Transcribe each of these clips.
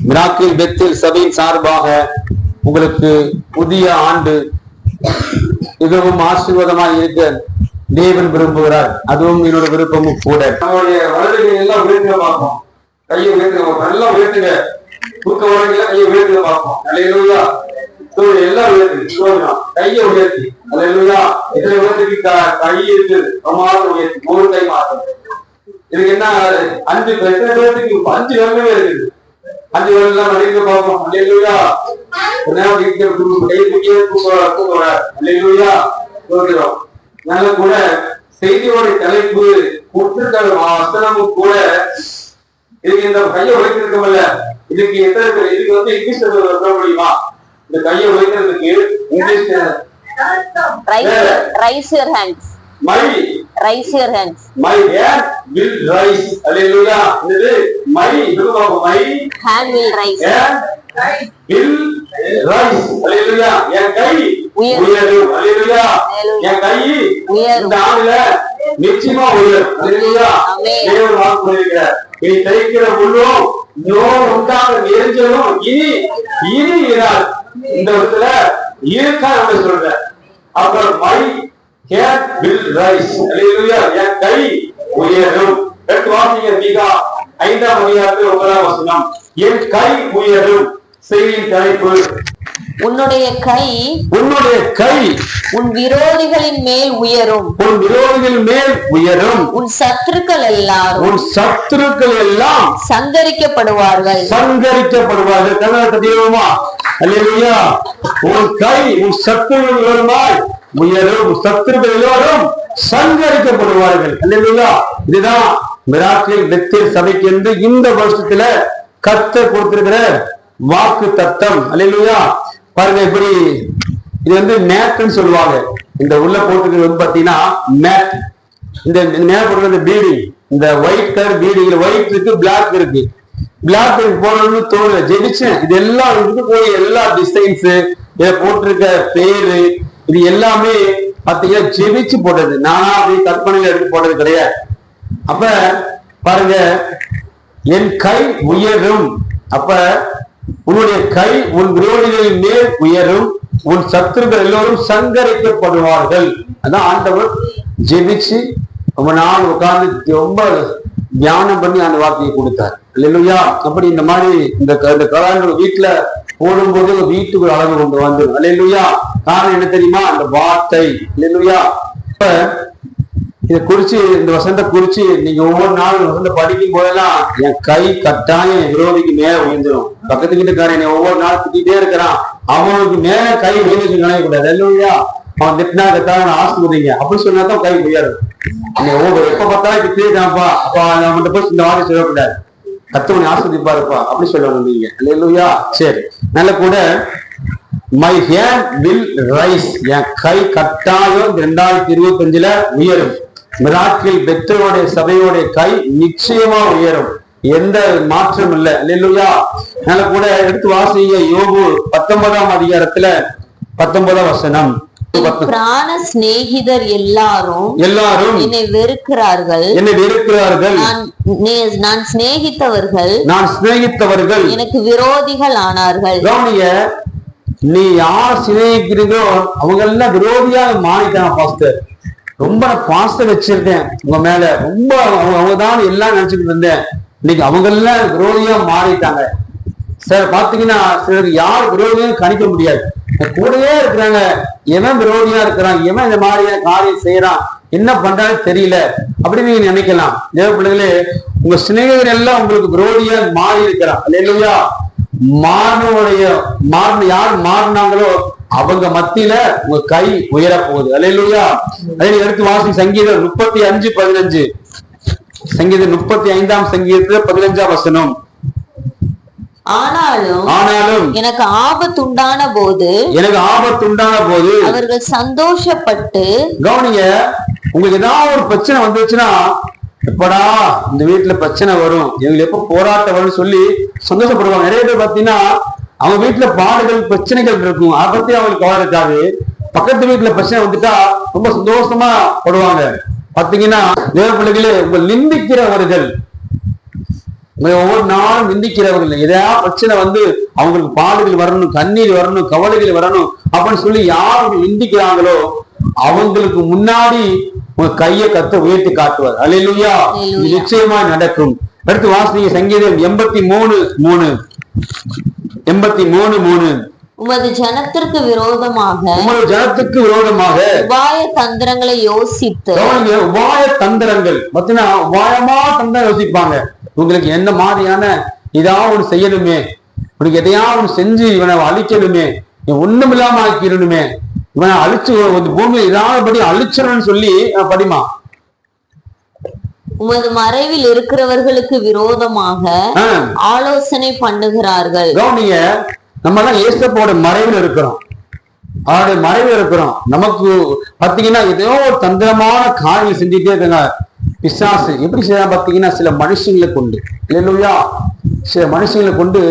Miracle Bethel சபையின் சார்பாக உங்களுக்கு புதிய ஆண்டு மிகவும் ஆசீர்வாதமாக இருக்க தேவன் விரும்புகிறார். அதுவும் என்னோட விருப்பமும் கூட. நம்மளுடைய வலதுகளை எல்லாம் உயர்த்த பார்ப்போம். கையை உயர்த்துங்க, எல்லாம் உயர்த்துங்க. தூக்க வழங்கில கையை உயர்த்த பார்ப்போம். அல்லேலூயா. எல்லாம் உயர்த்து, கையை உயர்த்தி. அல்லேலூயா. இதுல உயர்த்தி கை இருக்கு, பிரமாதம் உயர்த்தி, ஒரு கை மாற்றம். இதுக்கு என்ன 5 எத்தனை பேருக்கு 5 விரல்களே இருக்குது. 5 விரல் நடிக்க பார்ப்போம். அல்லேலூயா. நல்ல கூட செய்தியோட தலைப்பு கொடுத்திருக்கிற வசனமும் கூட இதுக்கு இந்த கையை உழைத்திருக்கோம்ல, இதுக்கு எத்தனை பேர் இதுக்கு இங்கிலீஷ் சொல்ல முடியுமா? இந்த கையை உழைக்கிறதுக்கு English raise your hands. Raise your hands. My hand will rise. Hallelujah. இது my இதுவாக my hand will rise. Hand will rise. Hallelujah. என் கை உயரும். Hallelujah. என் கை இந்த ஆண்டுல நிச்சயமா உயரும். Hallelujah. தேவன் வாக்கு பண்ணிருக்கிறார். இனி தைக்கிற உள்ளும் நோய் உண்டாக எரிஞ்சலும் இனி இராது. இந்த இடத்துல இருக்கா என்று சொல்ற. அப்புறம் my hand will rise. Hallelujah. என் கை உயரும். எடுத்து வாசிங்க. மீகா 5ஆம் அதிகாரத்தில் 9ஆம் வசனம். என் கை உயரும். செய்தியின் தலைப்பு உன்னுடைய கை உன் விரோதிகளின் மேல் உயரும். உன் விரோதிகள் மேல் உயரும். உன் சத்துருக்கள் எல்லாம் சங்கரிக்கப்படுவார்கள். கண்ணா அல்லேலூயா. உன் கை உன் சத்துருக்கள் உயரும். சத்துருக்கள் எல்லோரும் சங்கரிக்கப்படுவார்கள். அல்லேலூயா. இதுதான் மிராக்கிள் பெத்தேல் சபைக்கு என்று இந்த வருஷத்துல கர்த்தர் கொடுத்திருக்கிற வாக்கு தத்தம். அல்லேலூயா. பாருங்க, இப்படி இது மேட்னு சொல்லுவாங்க. இந்த உள்ள போட்டுக்கிறது பாத்தீங்கன்னா மேட். இந்த மேல போட்டுக்கிறது பீடிங். இந்த ஒயிட் கலர் பீடிங்ல ஒயிட் இருக்கு, பிளாக் இருக்கு. பிளாக் போடணும்னு தோணு ஜெயிச்சேன். இது எல்லாம் போய் எல்லா டிசைன்ஸ் இதை போட்டிருக்க பேரு இது எல்லாமே பாத்தீங்கன்னா ஜெபிச்சு போட்டது. நானா அப்படி கற்பனையில எடுத்து போட்டது கிடையாது. அப்ப பாருங்க, என் கை உயரும். அப்ப உன்னுடைய கை உன் விரோதிகளின் மேல் உயரும். உன் சத்துருக்கள் எல்லோரும் சங்கரிக்கப்படுவார்கள். அதான் ஆண்டவர் ஜெபிச்சு ரொம்ப நாள் உட்கார்ந்து ரொம்ப தியானம் பண்ணி அந்த வார்த்தையை கொடுத்தார். அல்லேலூயா. அப்படி இந்த மாதிரி இந்த கலாண்கள் வீட்டுல போடும்போது வீட்டுக்கு அழகு கொண்டு வந்து. அல்லேலூயா. காரணம் என்ன தெரியுமா? அந்த வார்த்தை. அல்லேலூயா. இப்ப இதை குறிச்சு இந்த வசந்த குறிச்சு நீங்க ஒவ்வொரு நாளும் வசந்த படிக்கும் போதெல்லாம் என் கை கட்டாயம் என் விரோதிக்கு மேல உயர்ந்துடும். பக்கத்து வீட்டுக்காரன் என்னை ஒவ்வொரு நாள் திட்டிகிட்டே இருக்கிறான், அவனுக்கு மேல கை உயர்ந்து நினைக்க கூடாது. இல்லையா? அவன் திட்டினா கத்தான ஆசிர்வதிங்க அப்படின்னு சொன்னாதான் கை உயரும். ஒவ்வொரு எப்ப பார்த்தாலும் திட்டிருக்கான்ப்பா, அப்ப அவன்கிட்ட போய் இந்த வார்த்தை சொல்லக்கூடாது. கத்தவனை ஆசிர்வதிப்பாருப்பா அப்படி சொல்லணும் நீங்க. இல்லையா? சரி, நல்ல கூட மை ஹேண்ட் வில் ரைஸ். என் கை கட்டாயம் 2025 உயரும். மிராக்கிள் பெத்தேலுடைய சபையோடைய கை நிச்சயமா உயரும். எந்த மாற்றம் இல்லை. அல்லேலூயா. நல்ல கூட எடுத்து வாசிங்க. யோபு 19ஆம் அதிகாரத்துல 19ஆம் வசனம். பிராண சிநேகிதர் எல்லாரும் என்னை வெறுக்கிறார்கள். நான் சிநேகித்தவர்கள் எனக்கு விரோதிகள் ஆனார்கள். நீ யார் சிநேகிக்கிறீங்களோ அவங்க எல்லாம் விரோதியாக மாறிட்டாங்க. பாஸ்டர், ரொம்ப பாஸ்டர் வச்சிருக்கேன் உங்க மேல, ரொம்ப அவங்கதான் எல்லாம் நினைச்சுட்டு இருந்தேன். இன்னைக்கு அவங்க எல்லாம் விரோதியா மாறிட்டாங்க. சார் பாத்தீங்கன்னா சிலர் யார் விரோதியும் கணிக்க முடியாது. கூடவே இருக்கிறாங்க, எவன் விரோதியா இருக்கிறான், எவன் இந்த மாதிரியான காரியம் செய்யறான், என்ன பண்றான்னு தெரியல அப்படின்னு நீங்க நினைக்கலாம். தேவ பிள்ளைகளே, உங்க சிநேகிதர் எல்லாம் உங்களுக்கு விரோதியா மாறி இருக்கிறான். அல்லேலூயா. யார் மாறினாங்களோ அவங்க மத்தியில உங்க கை உயர போகுது. அல்லேலூயா. அதே எடுத்து வாசி சங்கீதம் 35:15. சங்கீதம் 35ஆம் சங்கீதத்துல 15ஆம் வசனம். ஆனாலும் எனக்கு ஆபத்துண்டான போது அவர்கள் சந்தோஷப்பட்டு. கவனிங்க, உங்களுக்கு ஏதாவது ஒரு பிரச்சனை வந்துச்சுன்னா, எப்படா இந்த வீட்டுல பிரச்சனை வரும், எங்களுக்கு எப்ப போராட்டம் வரும்னு சொல்லி சந்தோஷப்படுவாங்க. நிறைய பேர் பாத்தீங்கன்னா அவங்க வீட்டுல பாடுகள் பிரச்சனைகள் இருக்கும், அதை பத்தி அவங்களுக்கு கவலை இருக்காது. பக்கத்து வீட்டுல பிரச்சனை வந்துட்டா ரொம்ப சந்தோஷமா படுவாங்க. பாத்தீங்கன்னா தேவ பிள்ளைகளே, உங்க நிந்திக்கிறவர்கள் ஒவ்வொரு நாளும் நிந்திக்கிறவர்கள், எதையாவது பிரச்சனை வந்து அவங்களுக்கு பாடுகள் வரணும், கண்ணீர் வரணும், கவலைகள் வரணும் அப்படின்னு சொல்லி யார் நிந்திக்கிறாங்களோ அவங்களுக்கு முன்னாடி உங்க கையை உயர்த்தி காட்டுவார். அல்லேலூயா. இது நிச்சயமா நடக்கும். அடுத்து வாசிங்க சங்கீதம் 83:3. 83:3. உமது ஜனத்திற்கு விரோதமாக உபாய தந்திரங்களை யோசித்து. உபாய தந்திரங்கள் பார்த்தீங்கன்னா உபாயமா தந்திரம் யோசிப்பாங்க. உங்களுக்கு என்ன மாதிரியான ஏதாவது ஒண்ணு செய்யணுமே, உனக்கு எதையாவது ஒண்ணு செஞ்சு இவனை அழிக்கணுமே, ஒண்ணும் இல்லாம ஆக்கிடணுமே, இவனை அழிச்சு பூமியை ஏதாவது அழிச்சிடணும்னு சொல்லி படிமா. உமது மறைவில் இருக்கிறவர்களுக்கு விரோதமாக ஆலோசனை பண்ணுகிறார்கள். கவனிங்க, நம்ம எல்லாம் ஏசப்போட மறைவில் இருக்கிறோம், அவருடைய மறைவில் இருக்கிறோம். நமக்கு பாத்தீங்கன்னா ஏதோ ஒரு தந்திரமான காரியம் செஞ்சுட்டே இருக்காங்க பிசாசு. எப்படி செய்ய பாத்தீங்கன்னா சில மனுஷங்களை கொண்டு, இல்லையா, சில மனுஷங்களை கொண்டு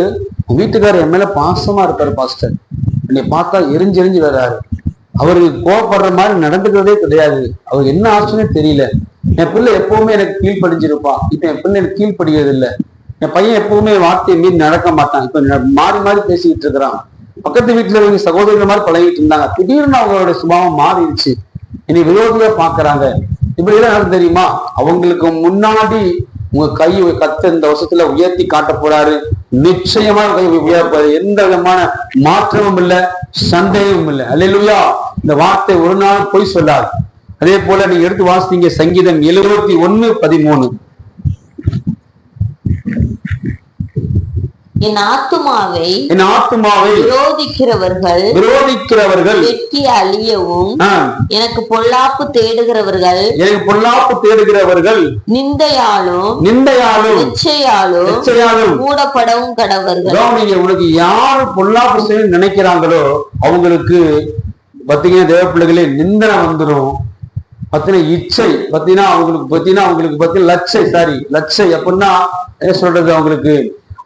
வீட்டுக்காரர் என் மேல பாசமா இருக்காரு பாஸ்டர், என்னை பார்த்தா எரிஞ்சு வர்றாரு, அவருக்கு கோவப்படுற மாதிரி நடந்துக்கிறதே கிடையாது, அவர் என்ன ஆச்சுன்னே தெரியல, என் பிள்ளை எப்பவுமே எனக்கு கீழ்படிஞ்சிருப்பான், இப்ப என் பிள்ளை எனக்கு கீழ்படியது இல்லை, என் பையன் எப்பவுமே வார்த்தையை மீறி நடக்க மாட்டான், இப்ப மாறி மாறி பேசிக்கிட்டு இருக்கிறான், பக்கத்து வீட்டுல இவங்க சகோதரர்கள் மாதிரி பழகிட்டு இருந்தாங்க, திடீர்னு அவங்களோட சுபாவம் மாறிடுச்சு, இனி விரோதியா பாக்குறாங்க. இப்படி எல்லாம் தெரியுமா, அவங்களுக்கு முன்னாடி உங்க கையை இந்த வருஷத்துல உயர்த்தி காட்ட போறாரு. நிச்சயமா கை உயர்ப்பாரு, எந்த விதமான மாற்றமும் இல்லை, சந்தேகமும் இல்லை. அல்லேலூயா. இந்த வார்த்தை ஒரு நாள் போய் சொல்லாது. அதே போல நீங்க எடுத்து வாசித்தீங்க சங்கீதம் 71:13. என் ஆத்துமாவை விரோதிக்கிறவர்கள் வெட்கி அழியவும், எனக்கு பொல்லாப்பு தேடுகிறவர்கள் நிந்தையாலும் நிச்சையாலும் மூடப்படவும் கடவர்கள். உனக்கு யாரு பொல்லாப்பு செய்ய நினைக்கிறாங்களோ அவங்களுக்கு பாத்தீங்கன்னா தேவ பிள்ளைகளே நிந்தனை வந்துடும். பாத்தீங்கன்னா இச்சை பாத்தீங்கன்னா அவங்களுக்கு லட்சை அப்படின்னா என்ன சொல்றது, அவங்களுக்கு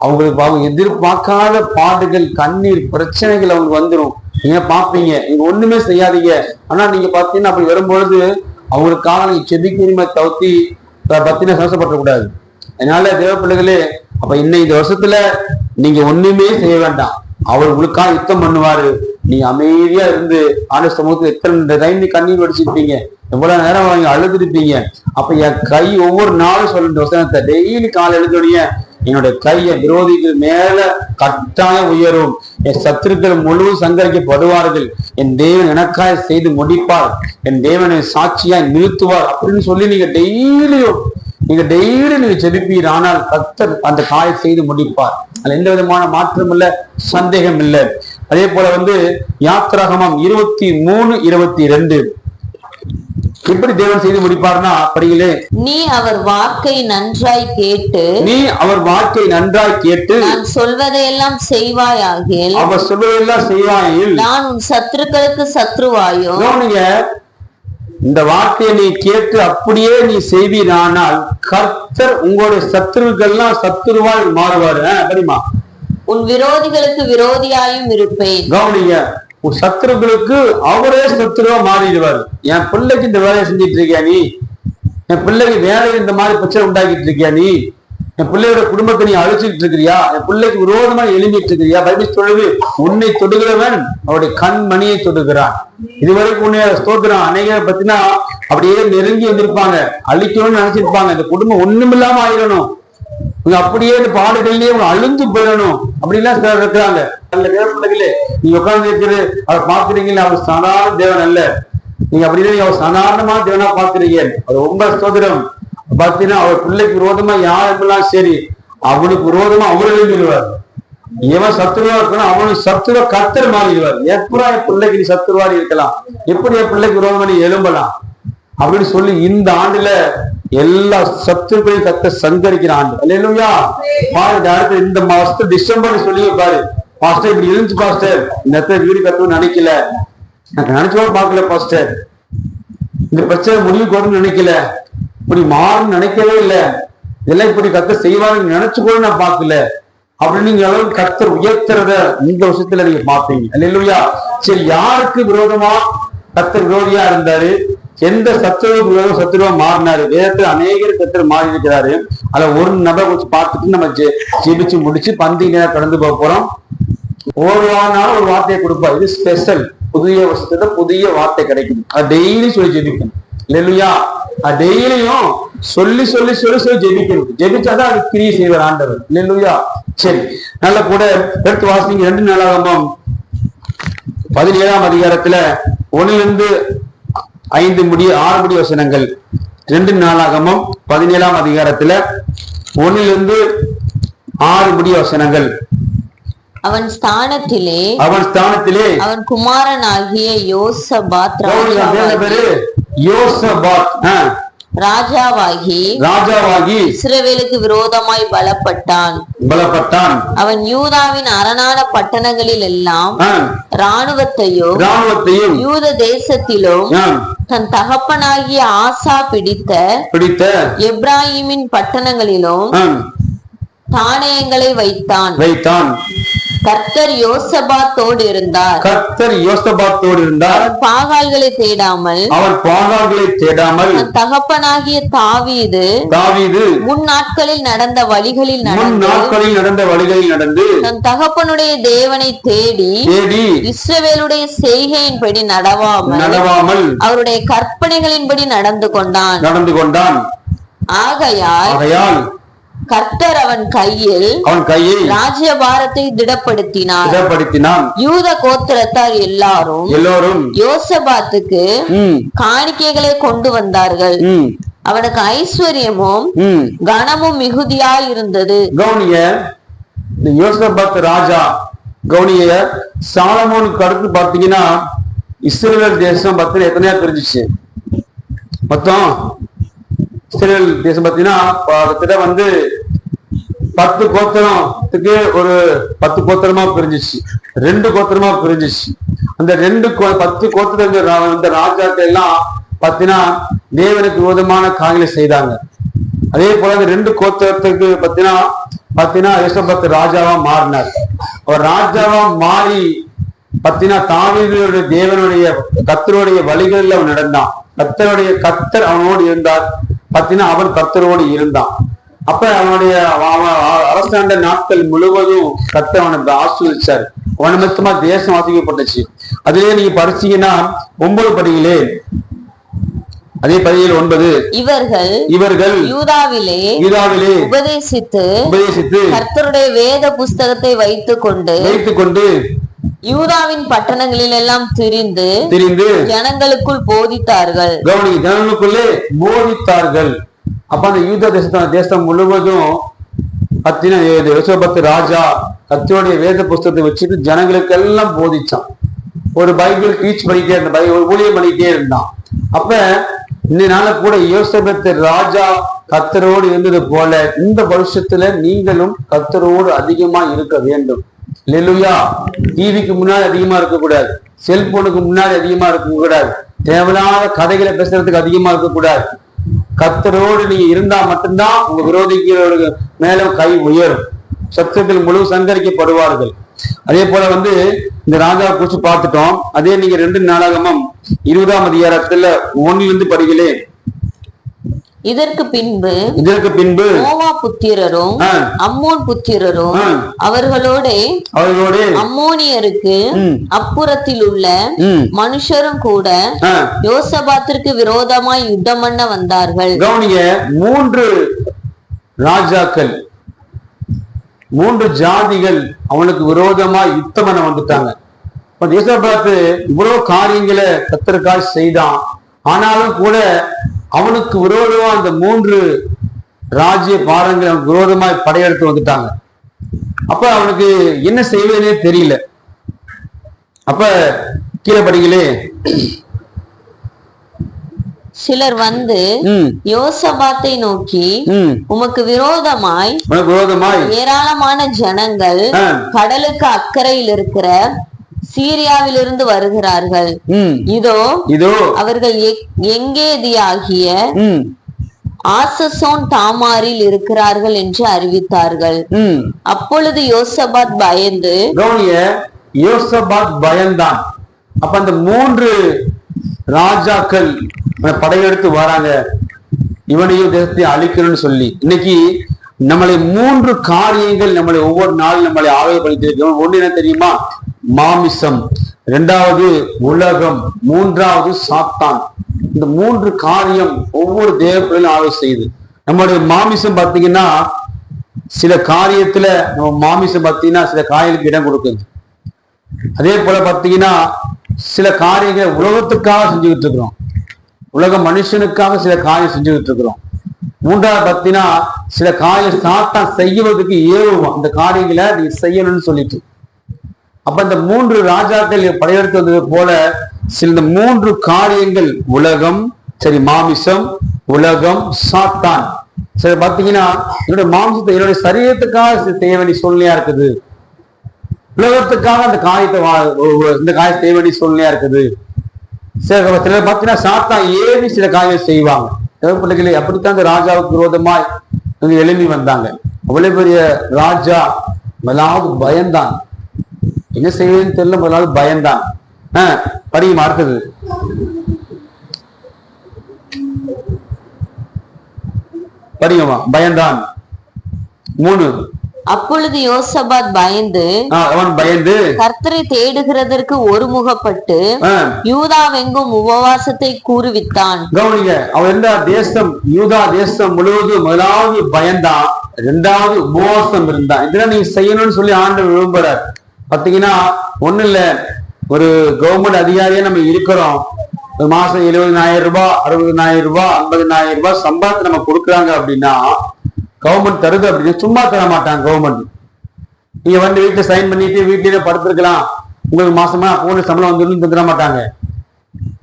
அவங்க எதிர்பார்க்காத பாடுகள், கண்ணீர், பிரச்சனைகள் அவங்களுக்கு வந்துடும். நீங்க பாப்பீங்க, நீங்க ஒண்ணுமே செய்யாதீங்க, ஆனா நீங்க பாத்தீங்கன்னா அப்படி வரும்பொழுது அவங்களுக்காக நீங்க செபிக்கிறீங்க தவிர்த்தி பத்தின சந்தோஷப்படக்கூடாது. அதனால தேவ பிள்ளைகளே, அப்ப இன்னும் இந்த வருஷத்துல நீங்க ஒண்ணுமே செய்ய வேண்டாம், அவர் உங்களுக்காக யுத்தம் பண்ணுவாரு. நீ அமைதியா இருந்து ஆண்டு சமூகத்துல எத்தனை டைம் நீ கண்ணீர் வடிச்சிருப்பீங்க, எவ்வளவு நேரம் வாங்கி அழுதுருப்பீங்க. அப்ப என் கை ஒவ்வொரு நாளும் சொல்ற வசனத்தை டெய்லி காலை எழுந்தோடைய என்னுடைய கை என் விரோதிகள் மேல கட்டாயம் உயரும், என் சத்துருக்கள் முழுவதும் சங்கரிக்கப்படுவார்கள், என் தேவன் எனக்காக செய்து முடிப்பார், என் தேவனை சாட்சியாய் நிறுத்துவார் அப்படின்னு சொல்லி நீங்க டெய்லி நீங்க செபிப்பீர். ஆனால் கர்த்தர் அந்த காயை செய்து முடிப்பார், அதுல எந்த விதமான மாற்றம் இல்லை, சந்தேகம் இல்லை. அதே போல யாத்திராகமம் 23:22 எப்படி தேவன் செய்து முடிப்பார்னா, படிகளே, நீ அவர் வாக்கை நன்றாய் கேட்டு நான் சொல்வதையெல்லாம் செய்வாயாகில், அவர் சொல்வதையெல்லாம் செய்வாயில் நான் உன் சத்துருக்களுக்கு சத்ருவாயும். இந்த வார்த்தையை நீ கேட்டு அப்படியே நீ செய்வீரானால் கர்த்தர் உங்களுடைய சத்துருக்கள்லாம் சத்துருவாய் மாறுவாரு. தெரியுமா, உன் விரோதிகளுக்கு விரோதியாயும் இருப்பேன். கவனிங்க, சத்துருக்களுக்கு அவரே சத்துருவா மாறிடுவார். என் பிள்ளைக்கு இந்த வேலையை செஞ்சிட்டு இருக்கியா நீ, என் பிள்ளைக்கு வேலையை இந்த மாதிரி பிரச்சனை உண்டாக்கிட்டு இருக்கியா நீ, என் பிள்ளையோட குடும்பத்தை நீ அழிச்சுட்டு இருக்கிறியா, என் பிள்ளைக்கு விரோதமா எழுந்திட்டு இருக்கிறியா, பைபிள் சொல்லுது உன்னை தொடுகிறவன் அவருடைய கண் மணியை தொடுகிறான். இதுவரைக்கும் உன்னை ஸ்தோத்திரம் அநேக பத்தினா அப்படியே நெருங்கி வந்திருப்பாங்க, அழிக்கணும்னு நினைச்சிருப்பாங்க, இந்த குடும்பம் ஒண்ணுமில்லாம ஆயிடணும், அப்படியே இந்த பாடுகள்லயே அழுந்து போயிடணும் அப்படிலாம் சிலர் இருக்கிறாங்க. அந்த தேவ பிள்ளைகளே, நீங்க உட்கார்ந்து இருக்கிறது அவர் பாக்குறீங்களா, அவர் சாதாரண தேவன் அல்ல, நீங்க அப்படின்னா அவர் சாதாரணமான தேவனா பாக்குறீங்க. அது ரொம்ப ஸ்தோத்திரம். பாத்தீங்கன்னா அவர் பிள்ளைக்கு விரோதமா யாரெல்லாம் சரி அவனுக்கு விரோதமா அவரு எழுதிடுவார். எவன் சத்துருவா இருக்கணும் அவனுக்கு சத்துருவா கர்த்தர் மாறிடுவார். எப்படா என் பிள்ளைக்கு நீ சத்துருவாரி இருக்கலாம், எப்படி என் பிள்ளைக்கு விரோதமா நீ எழும்பலாம் அப்படின்னு சொல்லி இந்த ஆண்டுல எல்லா சத்துருக்களையும் கர்த்தர் சங்கரிக்கிற ஆண்டு. அல்லேலூயா. பாருங்க, அடுத்து இந்த மாசத்து டிசம்பர் சொல்லி பாரு, பாஸ்டர் இப்படி இருந்துச்சு பாஸ்டர், இந்த இடத்துல வீடு கட்டணும்னு நினைக்கல, எனக்கு நினைச்சோட பாக்கல பாஸ்டர், இந்த பிரச்சனை முடிவுக்கு வரும்னு நினைக்கல, இப்படி மாறும் நினைக்கவே இல்லை, இதெல்லாம் இப்படி கர்த்தர் செய்வாருன்னு நினைச்சு கூட நான் பார்க்கல அப்படின்னு நீங்க அளவுக்கு கர்த்தர் உயர்த்துறத இந்த வருஷத்துல நீங்க பார்ப்பீங்க. அல்லேலூயா. சரி, யாருக்கு விரோதமா கர்த்தர் விரோதியா இருந்தாரு, எந்த சத்துருவா மாறினாரு. வேதத்துல அநேகர் கத்தர் மாறி இருக்கிறாரு. அதுல ஒரு நபர் கொஞ்சம் பார்த்துட்டு நம்ம ஜெபிச்சு முடிச்சு பந்தி நேரம் கடந்து போக போறோம். ஒரு வாரம் ஒரு வார்த்தையை கொடுப்பா. இது ஸ்பெஷல். புதிய வருஷத்துல புதிய வார்த்தை கிடைக்கும். அது டெய்லி சொல்லி ஜெபிக்கணும். இல்லையா? அது டெய்லியும் சொல்லி சொல்லி சொல்லி சொல்லி ஜெபிக்கணும். ஜெபிச்சாதான் அது கிரியை செய்வார் ஆண்டவர். இல்லையா? சரி, நல்ல கூட எடுத்து வாசிங்க. 2 நாளாகமம் 17ஆம் அதிகாரத்துல 1 5 முடிய 6 முடிய வசனங்கள். 2 நாளாகமம் 17ஆம் அதிகாரத்துல 1 6 முடிய வசனங்கள். அவன் ஸ்தானத்திலே அவன் குமாரனாகிய யோசபாத் ராஜாவாகி இஸ்ரவேலுக்கு விரோதமாய் பலப்பட்டான். அவன் யூதாவின் அரணான பட்டணங்களில் எல்லாம் இராணுவத்தையும் யூத தேசத்திலும் தன் தகப்பனாகிய ஆசா பிடித்த எப்ராஹிமின் பட்டணங்களிலும் தானியங்களை வைத்தான். கர்த்தர் யோசபாத்தோடு இருந்தார். அவன் பாகால்களை தேடாமல் தன் தகப்பனாகிய தாவீது முன்னாட்களில் நடந்த வழிகளில் நடந்து தன் தகப்பனுடைய தேவனை தேடி இஸ்ரவேலுடைய செய்கையின்படி நடவாமல் அவருடைய கற்பனைகளின்படி நடந்து கொண்டான். ஆகையால் கர்த்தர் அவன் கையில் ராஜ்யபாரத்தை திடப்படுத்தினார். யூத கோத்திரத்தார் எல்லாரும் யோசபாத்துக்கு காணிக்கைகளை கொண்டு வந்தார்கள். அவனுக்கு ஐஸ்வர்யமும் கனமும் மிகுதியாய் இருந்தது. யோசபாத் ராஜா கவுனிய சாலமோனுக்கு அடுத்து பாத்தீங்கன்னா இஸ்ரவேல் தேசம் பத்தின எத்தனையா பிரிஞ்சிச்சு. மொத்தம் இஸ்ரவேல் தேசம் பார்த்தீங்கன்னா 10 கோத்திரத்துக்கு ஒரு 10 கோத்திரமா பிரிஞ்சிச்சு. 2 கோத்திரமா பிரிஞ்சிச்சு. அந்த 10 கோத்திர அந்த ராஜாக்கள் எல்லாம் பார்த்தீங்கன்னா தேவனுக்கு விரோதமான காரியங்களை செய்தாங்க. அதே போல அந்த 2 கோத்திரத்துக்கு பார்த்தீங்கன்னா யோசபாத் ராஜாவா மாறினார். அவர் ராஜாவா மாறி பார்த்தீங்கன்னா தாவீதுடைய தேவனுடைய கர்த்தருடைய வழிகளில் அவன் நடந்தான். கர்த்தர் அவனோடு இருந்தார். பார்த்தீங்கன்னா அவன் கர்த்தரோடு இருந்தான். அப்ப அவனுடைய அரசாண்ட நாட்கள் முழுவதும் கர்த்தர் அவனை ஆசீர்வதிச்சார். அவன் நிமித்தமா தேசம் ஆசீர்வதிக்கப்பட்டுச்சு. அதிலே நீங்க படிச்சீங்கன்னா 9 படிகளே, அதே 9 இவர்கள் யூதாவிலே உபதேசித்து கர்த்தருடைய வேத புஸ்தகத்தை வைத்துக் கொண்டு யூதாவின் பட்டணங்களில் எல்லாம் திரிந்து ஜனங்களுக்குள் போதித்தார்கள். ஜனங்களுக்குள்ளே போதித்தார்கள். அப்ப அந்த யூத தேசம் முழுவதும் யோசபாத் ராஜா கர்த்தருடைய வேத புஸ்தகத்தை வச்சுட்டு ஜனங்களுக்கு எல்லாம் போதிச்சான். ஒரு பைபிள் டீச் பண்ணிட்டே இருந்தான், ஒரு ஊழியம் பண்ணிட்டே இருந்தான். அப்ப இந்த கூட யோசபாத் ராஜா கர்த்தரோடு இருந்தது போல இந்த வருஷத்துல நீங்களும் கர்த்தரோடு அதிகமா இருக்க வேண்டும். இல்லையா? டிவிக்கு முன்னாடி அதிகமா இருக்கக்கூடாது, செல்போனுக்கு முன்னாடி அதிகமா இருக்கக்கூடாது, தேவையில்லாத கதைகளை பேசுறதுக்கு அதிகமா இருக்கக்கூடாது. கர்த்தரோடு நீங்க இருந்தா மட்டும்தான் உங்க விரோதிகளோட மேலும் கை உயரும், சத்தியத்தில் முழு சங்கரிக்கப்படுவார்கள். அதே போல இந்த ராஜாவை குறிச்சு பார்த்துட்டோம். அதே நீங்க 2 நாளாகமம் 20ஆம் அதிகாரத்துல 1 படிகளே. இதற்கு பின்பு மோவா புத்திரரும் அம்மோன் புத்திரரும் அவர்களோட அம்மோனியருக்கு அப்புறத்தில் உள்ள மனுஷரும் கூட யோசபாத்திற்கு விரோதமாய் யுத்தம் பண்ண வந்தார்கள். 3 ராஜாக்கள், 3 ஜாதிகள் அவனுக்கு விரோதமா யுத்தம் பண்ண வந்துட்டாங்க. யோசபாத் இவ்வளவு காரியங்களை கர்த்தருக்காய் செய்தான். ஆனாலும் கூட அவனுக்கு விரோதமா அந்த 3 ராஜ்ய பாரங்கள் அவனுக்கு விரோதமாய் படையெடுத்து வந்துட்டாங்க. அப்ப அவனுக்கு என்ன செய்வதே தெரியல. அப்ப கீழே படிகளே, சிலர் யோசபாத்தை நோக்கி உமக்கு விரோதமாய் ஏராளமான ஜனங்கள் கடலுக்கு அக்கறையில் இருக்கிற சீரியாவிலிருந்து வருகிறார்கள். இதோ அவர்கள் எங்கேதியாகிய ஆசசோன் தாமாரில் இருக்கிறார்கள் என்று அறிவித்தார்கள். அப்பொழுது யோசபாத் பயந்தான். அப்ப அந்த 3 ராஜாக்கள் படையெடுத்து வராங்க, இவனையும் தேசத்தையும் அழிக்கணும்னு சொல்லி. இன்னைக்கு நம்மளை 3 காரியங்கள் நம்மளை ஒவ்வொரு நாளும் நம்மளை ஆரோக்கியப்படுத்திருக்கிறோம். ஒண்ணு என்ன தெரியுமா? மாமிசம், 2வது உலகம், 3வது சாத்தான். இந்த 3 காரியம் ஒவ்வொரு தேவப்பிள்ளையும் ஆலோசனை செய்யுது. நம்மளுடைய மாமிசம் பார்த்தீங்கன்னா சில காரியத்துல நம்ம மாமிசம் பார்த்தீங்கன்னா சில காரியங்களுக்கு இடம் கொடுக்குது. அதே போல பார்த்தீங்கன்னா சில காரியங்களை உலகத்துக்காக செஞ்சுக்கிட்டு இருக்கிறோம், உலக மனுஷனுக்காக சில காரியம் செஞ்சுக்கிட்டு இருக்கிறோம். 3வது பார்த்தீங்கன்னா சில காரியம் சாத்தான் செய்வதற்கு ஏவுவான், இந்த காரியங்களை நீ செய்யணும்னு சொல்லிட்டு. அப்ப இந்த 3 ராஜாக்கள் படையெடுத்து வந்தது போல சில இந்த 3 காரியங்கள், உலகம், சரி மாமிசம், உலகம், சாத்தான். சரி பார்த்தீங்கன்னா என்னுடைய மாமிசத்தை என்னுடைய சரீரத்துக்காக செய்ய வேண்டிய சூழ்நிலையா இருக்குது, உலகத்துக்காக அந்த காரியத்தை இந்த காரியம் செய்ய வேண்டிய சூழ்நிலையா இருக்குது. சிலர் பார்த்தீங்கன்னா சாத்தான் ஏறி சில காரியம் செய்வாங்க. பிள்ளைகளே, அப்படித்தான் இந்த ராஜாவுக்கு விரோதமாய் எழுப்பி வந்தாங்க. அவ்வளவு பெரிய ராஜா, முதலாவது பயந்தான், என்ன செய்வதுன்னு தெரியல, முதலாவது பயந்தான். படியும் அடுத்தது படியுமா, பயந்தான். 3. அப்பொழுது யோசபாத் பயந்து கர்த்தரை தேடுகிறதற்கு ஒருமுகப்பட்டு யூதாவெங்கும் உபவாசத்தை கூறுவித்தான். கவனிங்க, அவன் எந்த தேசம், யூதா தேசம் முழுவதும் முதலாவது பயந்தான், 2வது உபவாசம் இருந்தான். இதெல்லாம் நீங்க செய்யணும்னு சொல்லி ஆண்டவர் விரும்புறார். பாத்தீங்கன்னா ஒண்ணு இல்ல, ஒரு கவர்மெண்ட் அதிகாரியா நம்ம இருக்கிறோம், ஒரு மாசம் 70,000 ரூபாய், 60,000 ரூபாய், 50,000 ரூபாய் சம்பளத்தை நம்ம கொடுக்குறாங்க அப்படின்னா, கவர்மெண்ட் தருது அப்படின்னு சும்மா தர மாட்டாங்க. கவர்மெண்ட் நீங்க வந்து வீட்டுல சைன் பண்ணிட்டு வீட்லயே படுத்திருக்கலாம், உங்களுக்கு மாசமா அக்கௌண்ட் சம்பளம் வந்து தர மாட்டாங்க.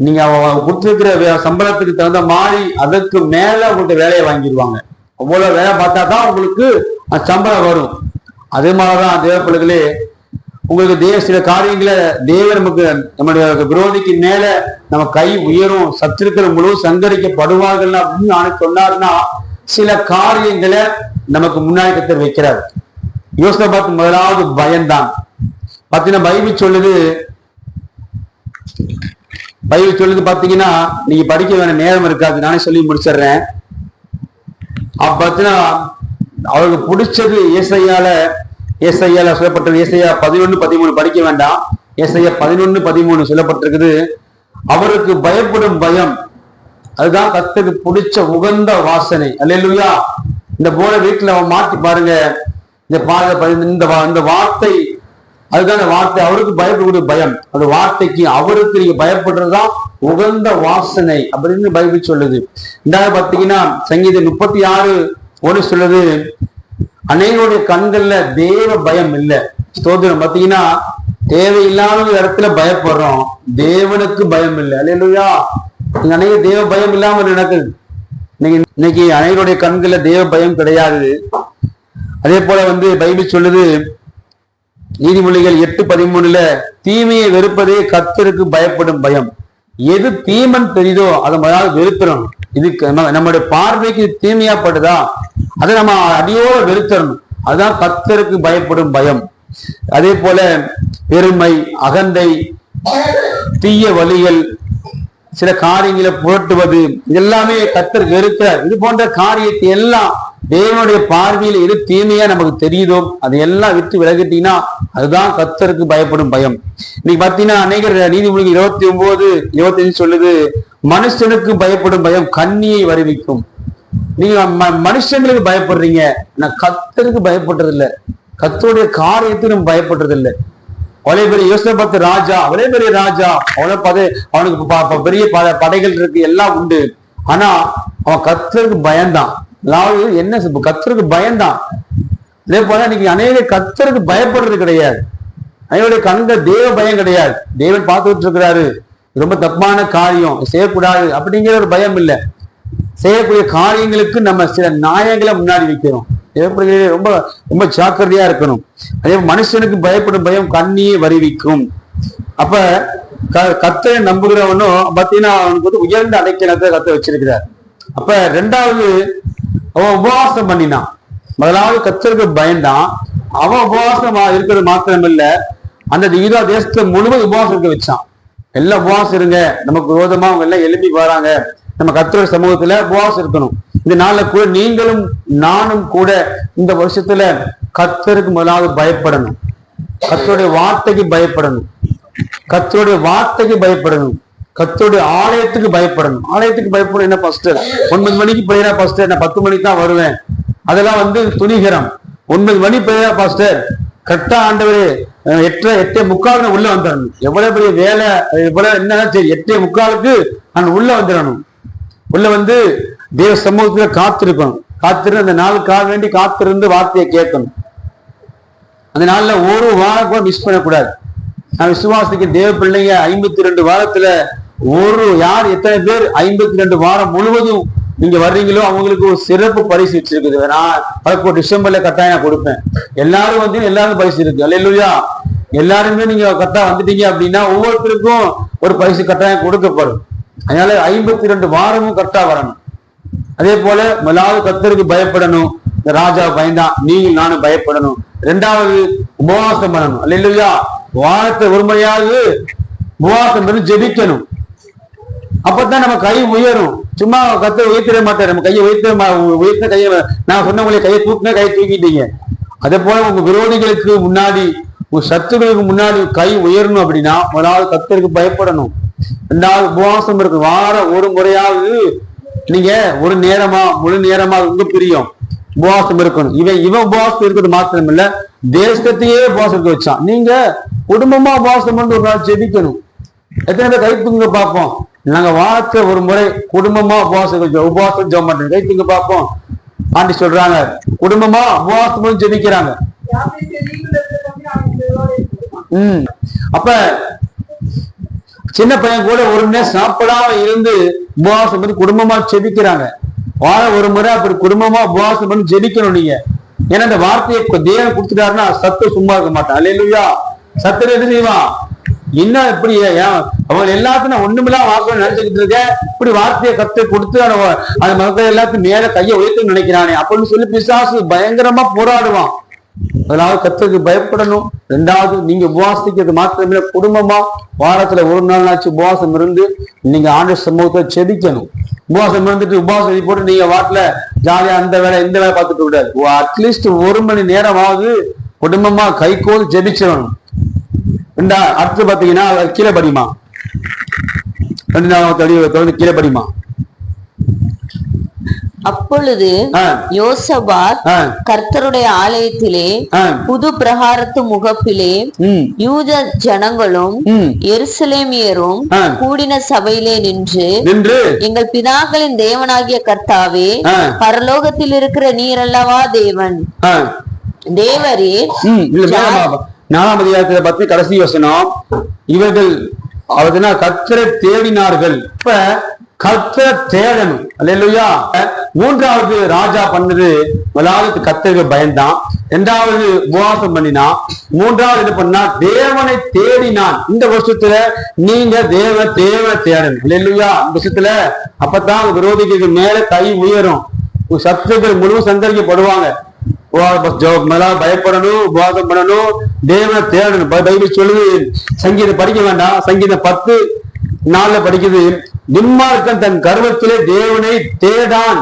நீங்க கொடுத்துருக்கிற சம்பளத்துக்கு தகுந்த மாதிரி அதற்கு மேல உங்கள்கிட்ட வேலையை வாங்கிடுவாங்க. அவ்வளவு வேலை பார்த்தா தான் உங்களுக்கு சம்பளம் வரும். அதே மாதிரிதான் தேவ பிள்ளைகளே, உங்களுக்கு சில காரியங்களை நமக்கு நம்முடைய விரோதிக்கு மேல நம்ம கை உயரும், சத்துருக்கள் முழு சங்கரிக்கப்படுவார்கள் அப்படின்னு நான் சொன்னாருன்னா சில காரியங்களை நமக்கு முன்னாடி கர்த்தர் வைக்கிறார். யோசபாத் முதலாவது பயந்தான். பாத்தீங்கன்னா பைபிள் சொல்லுது பாத்தீங்கன்னா, நீங்க படிக்க வேண்டிய நேரம் இருக்காது, நானே சொல்லி முடிச்சிடுறேன். அப்ப பாத்தீங்கன்னா அவருக்கு பிடிச்சது ஏசாயால சொல்லப்பட்டது. ஏசாயா 11:13 படிக்க வேண்டாம், ஏசாயா 11:13 சொல்லப்பட்டிருக்குது. அவருக்கு பயப்படும் பயம், அதுதான் கர்த்தருக்கு பிடிச்ச உகந்த வாசனை. அல்லேலூயா. இந்த போல வீட்டுல மாத்தி பாருங்க, இந்த வார்த்தை, அதுதான் வார்த்தை. அவருக்கு பயப்படக்கூடிய பயம், அந்த வார்த்தைக்கு அவருக்கு நீங்க பயப்படுறதுதான் உகந்த வாசனை அப்படின்னு பைபிள் சொல்லுது. இதாக பாத்தீங்கன்னா சங்கீதம் 36:1 சொல்லுது, அநேகருடைய கண்கள்ல தேவ பயம் இல்லை. ஸ்தோத்திரம். பாத்தீங்கன்னா தேவையில்லாத இடத்துல பயப்படுறோம், தேவனுக்கு பயம் இல்லை. அல்லேலூயா. அநேக தேவ பயம் இல்லாம நடக்குது. இன்னைக்கு அனைவருடைய கண்கள்ல தேவ பயம் கிடையாது. அதே போல பைபிள் சொல்லுது, நீதிமொழிகள் 8:13 தீமையை வெறுப்பதே கர்த்தருக்கு பயப்படும் பயம். எது தீமன் தெரியுதோ அதை முதல்ல வெறுத்துறணும். இதுக்கு நம்முடைய பார்வைக்கு தீமையாப்படுதா அதை நம்ம அடியோட வெறுத்தரணும். அதுதான் கர்த்தருக்கு பயப்படும் பயம். அதே போல பெருமை, அகந்தை, தீய வழிகள், சில காரியங்களை புரட்டுவது, இதெல்லாமே கர்த்தர் வெறுக்கிறார். இது போன்ற காரியத்தை எல்லாம் தேவனுடைய பார்வையில் எது தீமையா நமக்கு தெரியுதோ அதையெல்லாம் விட்டு விலகிட்டீங்கன்னா அதுதான் கர்த்தருக்கு பயப்படும் பயம். இன்னைக்கு பாத்தீங்கன்னா அநேகர் நீதிமொழிகள் 29:25 சொல்லுது, மனுஷனுக்கு பயப்படும் பயம் கண்ணியை வருவிக்கும். நீங்க மனுஷங்களுக்கு பயப்படுறீங்க, நான் கர்த்தருக்கு பயப்படுறது இல்லை, கர்த்தருடைய காரியத்துக்கு நம்ம பயப்படுறது இல்லை. அவ்வளவு பெரிய யோசபாத் ராஜா, அவ்வளவு பெரிய ராஜா, அவனுக்கு பெரிய படைகள் இருக்கு, எல்லாம் உண்டு. ஆனா அவன் கர்த்தருக்கு பயந்தான். அதாவது என்ன கர்த்தருக்கு பயந்தான். இதே போல இன்னைக்கு அநேக கர்த்தருக்கு பயப்படுறது கிடையாது. அனைவருடைய கண்கள் தேவ பயம் கிடையாது. தேவன் பார்த்துட்டு இருக்கிறாரு, ரொம்ப தப்பான காரியம் செய்யக்கூடாது அப்படிங்கிற ஒரு பயம் இல்லை. செய்யக்கூடிய காரியங்களுக்கு நம்ம சில நியாயங்களை முன்னாடி வைக்கிறோம். ரொம்ப ரொம்ப ஜாக்கிரதையா இருக்கணும். அதே மனுஷனுக்கு பயப்படும் பயம் கண்ணியை வருவிக்கும். அப்ப கர்த்தரை நம்புகிறவனும் பாத்தீங்கன்னா அவனுக்கு உயர்ந்த அடைக்கலத்தை கர்த்தர் வச்சிருக்கிறார். அப்ப 2வது அவன் உபவாசம் பண்ணினான். முதலாவது கர்த்தருக்கு பயந்தான். அவன் உபவாசம் இருக்கிறது மாத்திரம் இல்ல, அந்த யூதா தேசத்தை முழுவதும் உபவாசம் இருக்க வச்சான். எல்லாம் உபவாசம் இருங்க, நமக்கு விரோதமா அவங்க எல்லாம் எழுப்பி வராங்க, நம்ம கர்த்தருடைய சமூகத்துல உபவாசம் இருக்கணும். இந்த நாள்ல கூட நீங்களும் நானும் கூட இந்த வருஷத்துல கர்த்தருக்கு முதலாவது பயப்படணும். கர்த்தருடைய வார்த்தைக்கு பயப்படணும். கர்த்தருடைய வார்த்தைக்கு பயப்படணும். கர்த்தருடைய ஆலயத்துக்கு பயப்படணும். ஆலயத்துக்கு பயப்படணும். என்ன பாஸ்டர் 9 மணிக்கு போயிடா பாஸ்டர், நான் 10 மணிக்கு தான் வருவேன், அதெல்லாம் துணிகரம். 9 மணி போயிடா பாஸ்டர், கரெக்டா ஆண்டவரே 8:45 உள்ள வந்துடணும். எவ்வளவு பெரிய வேலை, எவ்வளவு என்ன சரி 8:45 நான் உள்ள வந்துடணும். உள்ள தேவ சமூகத்துல காத்திருக்கணும். காத்திருந்து அந்த நாளுக்காக வேண்டி காத்திருந்து வார்த்தையை கேட்கணும். அந்த நாள்ல ஒரு வாரம் கூட மிஸ் பண்ணக்கூடாது. நான் விசுவாசிக்க தேவ பிள்ளைங்க 52 வாரத்துல யார் எத்தனை பேர் 52 வாரம் முழுவதும் நீங்க வர்றீங்களோ அவங்களுக்கு ஒரு சிறப்பு பரிசு வச்சிருக்குது. நான் அதுக்கு டிசம்பர்ல கட்டாயம் கொடுப்பேன். எல்லாரும் எல்லாரும் பரிசு இருக்கு. அல்லேலூயா. எல்லாருமே நீங்க கரெக்டா வந்துட்டீங்க அப்படின்னா ஒவ்வொருத்தருக்கும் ஒரு பரிசு கட்டாயம் கொடுக்கப்படும். அதனால 52 வாரமும் கரெக்டா வரணும். அதே போல முதலாவது கர்த்தருக்கு பயப்படணும். இந்த ராஜா பயந்தான், நீங்கள் நானும் பயப்படணும். 2வது உபவாசம் பண்ணணும். அல்லேலூயா. வாரத்தை ஒரு முறையாவது உபவாசம் பண்ணி ஜெபிக்கணும். அப்பதான் நம்ம கை உயரும். சும்மா கர்த்தர் உயர்த்திட மாட்டார். நம்ம கையை உயர்த்த கையை நான் சொன்ன உங்களை கையை தூக்குனா கையை தூக்கிட்டீங்க. அதே போல உங்க விரோதிகளுக்கு முன்னாடி, உங்க சத்துருகளுக்கு முன்னாடி கை உயரணும் அப்படின்னா முதலாவது கர்த்தருக்கு பயப்படணும். 2வது உபவாசம் இருக்கு. வாரம் ஒரு முறையாவது நீங்க ஒரு நேரமா முழு நேரமா உங்க பிரியம் உபவாசம் இருக்கணும். இவன் உபவாசம் இருக்கிறது மாத்திரம் இல்ல, தேசத்தையே உபவாசம் இருக்க வச்சான். நீங்க குடும்பமா உபவாசம் பண்ணி ஒரு நாள் ஜெபிக்கணும். எத்தனை பேர் கை தூங்க பார்ப்போம். நாங்க வாரத்தை ஒரு முறை குடும்பமா உபவாசம் ஜெபம் பண்றோம். கை தூங்க பார்ப்போம். ஆண்டி சொல்றாங்க குடும்பமா உபவாசம் பண்ணி ஜெபிக்கிறாங்க. அப்ப சின்ன பையன் கூட ஒரு நேரம் சாப்பிடாம இருந்து உபவாசம் பண்ணி குடும்பமா ஜெபிக்கிறாங்க. வாரம் ஒரு முறை அப்படி குடும்பமா உபவாசம் பண்ணி ஜெபிக்கணும் நீங்க. ஏன்னா இந்த வார்த்தையை தேவன் கொடுத்துட்டாருன்னா சத்து சும்மா இருக்க மாட்டான். அல்லேலூயா. சத்து எது செய்வான்? இன்னும் இப்படி அவங்க எல்லாத்தையும் ஒண்ணுமில்லாம் வார்த்தை நினைச்சுக்கிட்டு இருக்க, இப்படி வார்த்தையை கத்து கொடுத்து அந்த மக்கள் எல்லாத்தையும் மேல கையை உயர்த்து நினைக்கிறானே அப்படின்னு சொல்லி பிசாசு பயங்கரமா போராடுவான். அதனால கர்த்தருக்கு பயப்படணும். 2வது நீங்க உபவாசிக்கிறது மாத்திரமே குடும்பமா வாரத்துல ஒரு நாள் ஆச்சு உபவாசம் இருந்து நீங்க ஆண்டவர் சமூகத்தை செபிக்கணும். உபவாசம் இருந்துட்டு உபவாசம் போட்டு நீங்க வாட்டில ஜாலியா அந்த வேலை இந்த வேலை பார்த்துட்டு விடாது. அட்லீஸ்ட் 1 மணி நேரமாவது குடும்பமா கை கோல் ஜெபிச்சிடணும். அடுத்து பாத்தீங்கன்னா கீழே படிமா 2 கீழே படிமா. அப்பொழுது யோசபாத் கர்த்தருடைய ஆலயத்திலே புது பிரகாரத்து முகப்பிலே யூத ஜனங்களும் எருசலேமியரும் கூடின சபையிலே நின்று எங்கள் பிதாக்களின் தேவனாகிய கர்த்தாவே, பரலோகத்தில் இருக்கிற நீர் அல்லவா தேவன், தேவரே. 4ஆம் அதிகாரத்தை பத்தி கடைசி வசனம், இவர்கள் கர்த்தரை தேடினார்கள். இப்ப கர்த்தரை தேடணும். அல்லேலூயா. 3வது ராஜா பண்ணது முதலாவது கர்த்தருக்கு பயந்தான். 2வது உபவாசம் பண்ணினான். 3வது என்ன பண்ணா தேவனை தேடினான். இந்த வருஷத்துல நீங்க தேவனை தேடணும். அல்லேலூயா. இந்த வருஷத்துல அப்பதான் விரோதிகளுக்கு மேல கை உயரும். சத்துருக்கள் முழு சந்தரிக்கப்படுவாங்க. பயப்படணும், உபவாசம் பண்ணணும், தேவனை தேடணும். பைபிள் சொல்லுது, சங்கீதம் படிக்க வேண்டாம், சங்கீதம் 10:4 படிக்குது, துன்மார்க்கன் தன் கர்வத்திலே தேவனை தேடான்.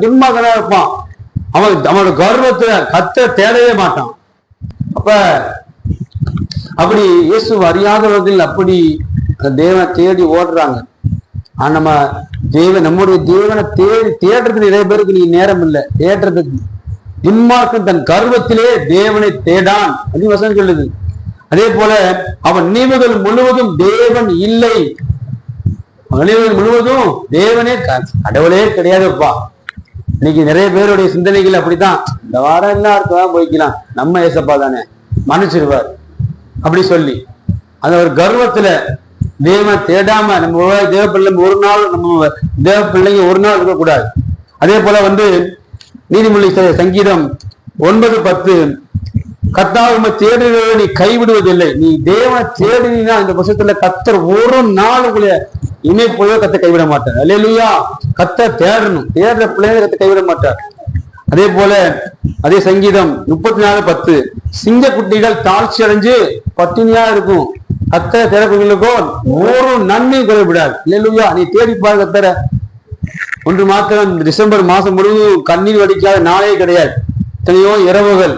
துன்மார்க்கனா இருப்பான். அவனோட கர்வத்துல கர்த்தரை தேடவே மாட்டான். அப்படி இயேசு அறியாதவர்கள் அப்படி தேவனை தேடி ஓடுறாங்க. ஆனா நம்முடைய தேவனை தேடுறதுக்கு நிறைய பேருக்கு நீ நேரம் இல்லை தேடுறதுக்கு. துன்மார்க்கன் தன் கர்வத்திலே தேவனை தேடான் அப்படின்னு வசனம் சொல்லுது. அதே போல அவன் நினைவுகள் முழுவதும் தேவன் இல்லை. நினைவுகள் முழுவதும் தேவனே கடவுளே கிடையாதுப்பா. இன்னைக்கு நிறைய பேருடைய சிந்தனைகள் அப்படித்தான். இந்த வாரம் எல்லாருக்கும் போய்க்கலாம், நம்ம ஏசப்பா தானே மன்னிச்சிருவார் அப்படி சொல்லி அந்த ஒரு கர்வத்துல தேவனை தேடாம நம்ம தேவ பிள்ளை ஒரு நாள், நம்ம தேவ பிள்ளைங்க ஒரு நாள் இருக்கக்கூடாது. அதே போல நீதிமொழி சங்கீதம் 9:10, கர்த்தாவை தேடுகிறவரை நீ கைவிடுவதில்லை. நீ தேவனை தேடினா இந்த வருஷத்துல கர்த்தர் ஒரு நாள் உங்களை இணைப்போயோ கர்த்தர் கைவிட மாட்டார். அல்லேலூயா. கர்த்தர் தேடணும். தேடுற பிள்ளைங்க கர்த்தர் கைவிட மாட்டார். அதே போல அதே சங்கீதம் 34:10, சிங்க குட்டிகள் தாழ்ச்சி அடைஞ்சு பட்டினியா இருக்கும். கத்தரை தேடக்கூடியவர்களுக்கோ ஒரு நன்மையும் குறைவிடாது. இல்லையா? நீ தேடிப்பாரு கத்தரை. ஒன்று மாத்திரம் டிசம்பர் மாசம் முழுவதும் கண்ணீர் வடிக்காத நாளே கிடையாது. எத்தனையோ இரவுகள்.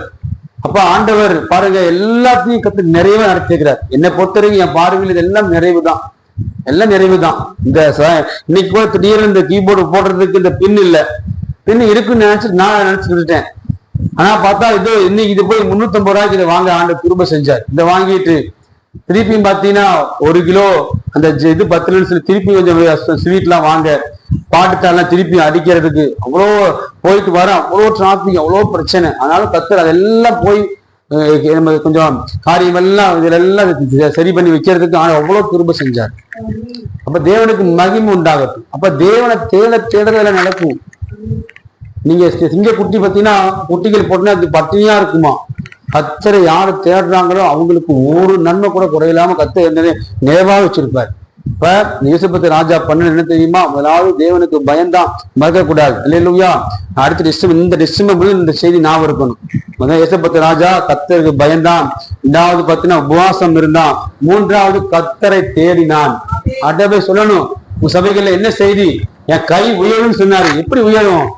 அப்ப ஆண்டவர் பாருங்க எல்லாத்தையும் கத்து நிறைவா நடத்திக்கிறார். என்னை பொறுத்தவரைக்கும் என் பார்வையில் இதெல்லாம் நிறைவு தான், எல்லாம் நிறைவு தான். இந்த இன்னைக்கு கூட திடீர்னு இந்த கீபோர்டு போடுறதுக்கு இந்த பின் இல்ல, பின் இருக்குன்னு நான் நினைச்சுட்டு விட்டேன். ஆனா பார்த்தா இது இன்னைக்கு இது போய் 350 ரூபாய்க்கு இதை வாங்க ஆண்டு திரும்ப செஞ்சார். இதை வாங்கிட்டு திருப்பியும் பாத்தீங்கன்னா 1 கிலோ அந்த இது 10 நிமிஷம் திருப்பி கொஞ்சம் ஸ்வீட்லாம் வாங்க, பாட்டுத்தாலாம் திருப்பி அடிக்கிறதுக்கு அவ்வளோ போயிட்டு வர, அவ்வளோ டிராபிக், அவ்வளோ பிரச்சனை. அதனால கத்தர் அதெல்லாம் போய் நம்ம கொஞ்சம் காரியம் எல்லாம் இதுல எல்லாம் சரி பண்ணி வைக்கிறதுக்கு அவ்வளோ திரும்ப செஞ்சார். அப்ப தேவனுக்கு மகிமை உண்டாகட்டும். அப்ப தேவனை தேடுறதுல நடக்கும். நீங்க சிங்க குட்டி பாத்தீங்கன்னா குட்டிகள் போட்டுனா அது பட்டினியா இருக்குமா? கத்தரை யாரு தேடுறாங்களோ அவங்களுக்கு ஒரு நன்மை கூட குறையில்லாம கத்தர் நேவாக வச்சிருப்பார். இப்ப யோசேப்பு ராஜா பண்ண என்ன தெரியுமா? முதலாவது தேவனுக்கு பயந்தான், மறக்க கூடாது. இல்லையா? அடுத்த இந்த டிசம்பர் இந்த செய்தி ஞாபகம் இருக்கணும். முதல் யோசேப்பு ராஜா கத்தருக்கு பயந்தான், 2வது பார்த்தீங்கன்னா உபவாசம் இருந்தான், 3வது கத்தரை தேடினான். அடவே சொல்லணும் உங்க சபைகள்ல என்ன செய்தி? என் கை உயரும்னு சொன்னாரு. எப்படி உயரும்?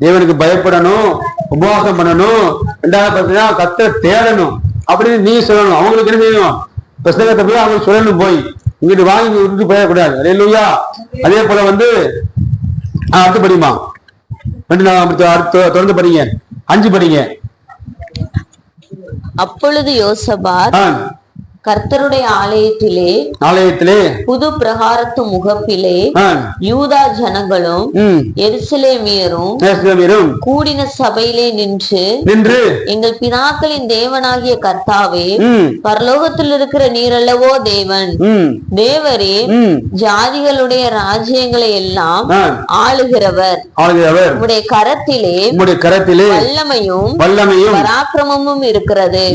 தேவனுக்கு பயப்படணும், உபவாசம் பண்ணணும், 2வது பார்த்தீங்கன்னா கத்தரை தேடணும் அப்படின்னு நீ சொல்லணும். அவங்களுக்கு என்ன செய்யணும்? பிரசங்கத்தை போய் அவங்களுக்கு சொல்லணும். போய் இங்கிட்டு வாங்கி விட்டு போயிடக்கூடாது. அல்லேலூயா. அதே போல அடுத்து படிமா தொடர்ந்து படிங்க, 5 படிங்க. அப்பொழுது யோசபாத் கர்த்தருடைய ஆலயத்திலே புது பிரகாரத்து முகப்பிலே யூதா ஜனங்களும் எருசலேமியரும் கூடின சபையிலே நின்று எங்கள் பிதாக்களின் தேவனாகிய கர்த்தாவே, பரலோகத்தில் இருக்கிற நீரல்லவோ தேவன், தேவரே ஜாதிகளுடைய ராஜ்யங்களை எல்லாம் ஆளுகிறவர், உம்முடைய கரத்திலே வல்லமையும் பராக்கிரமமும் இருக்கிறது.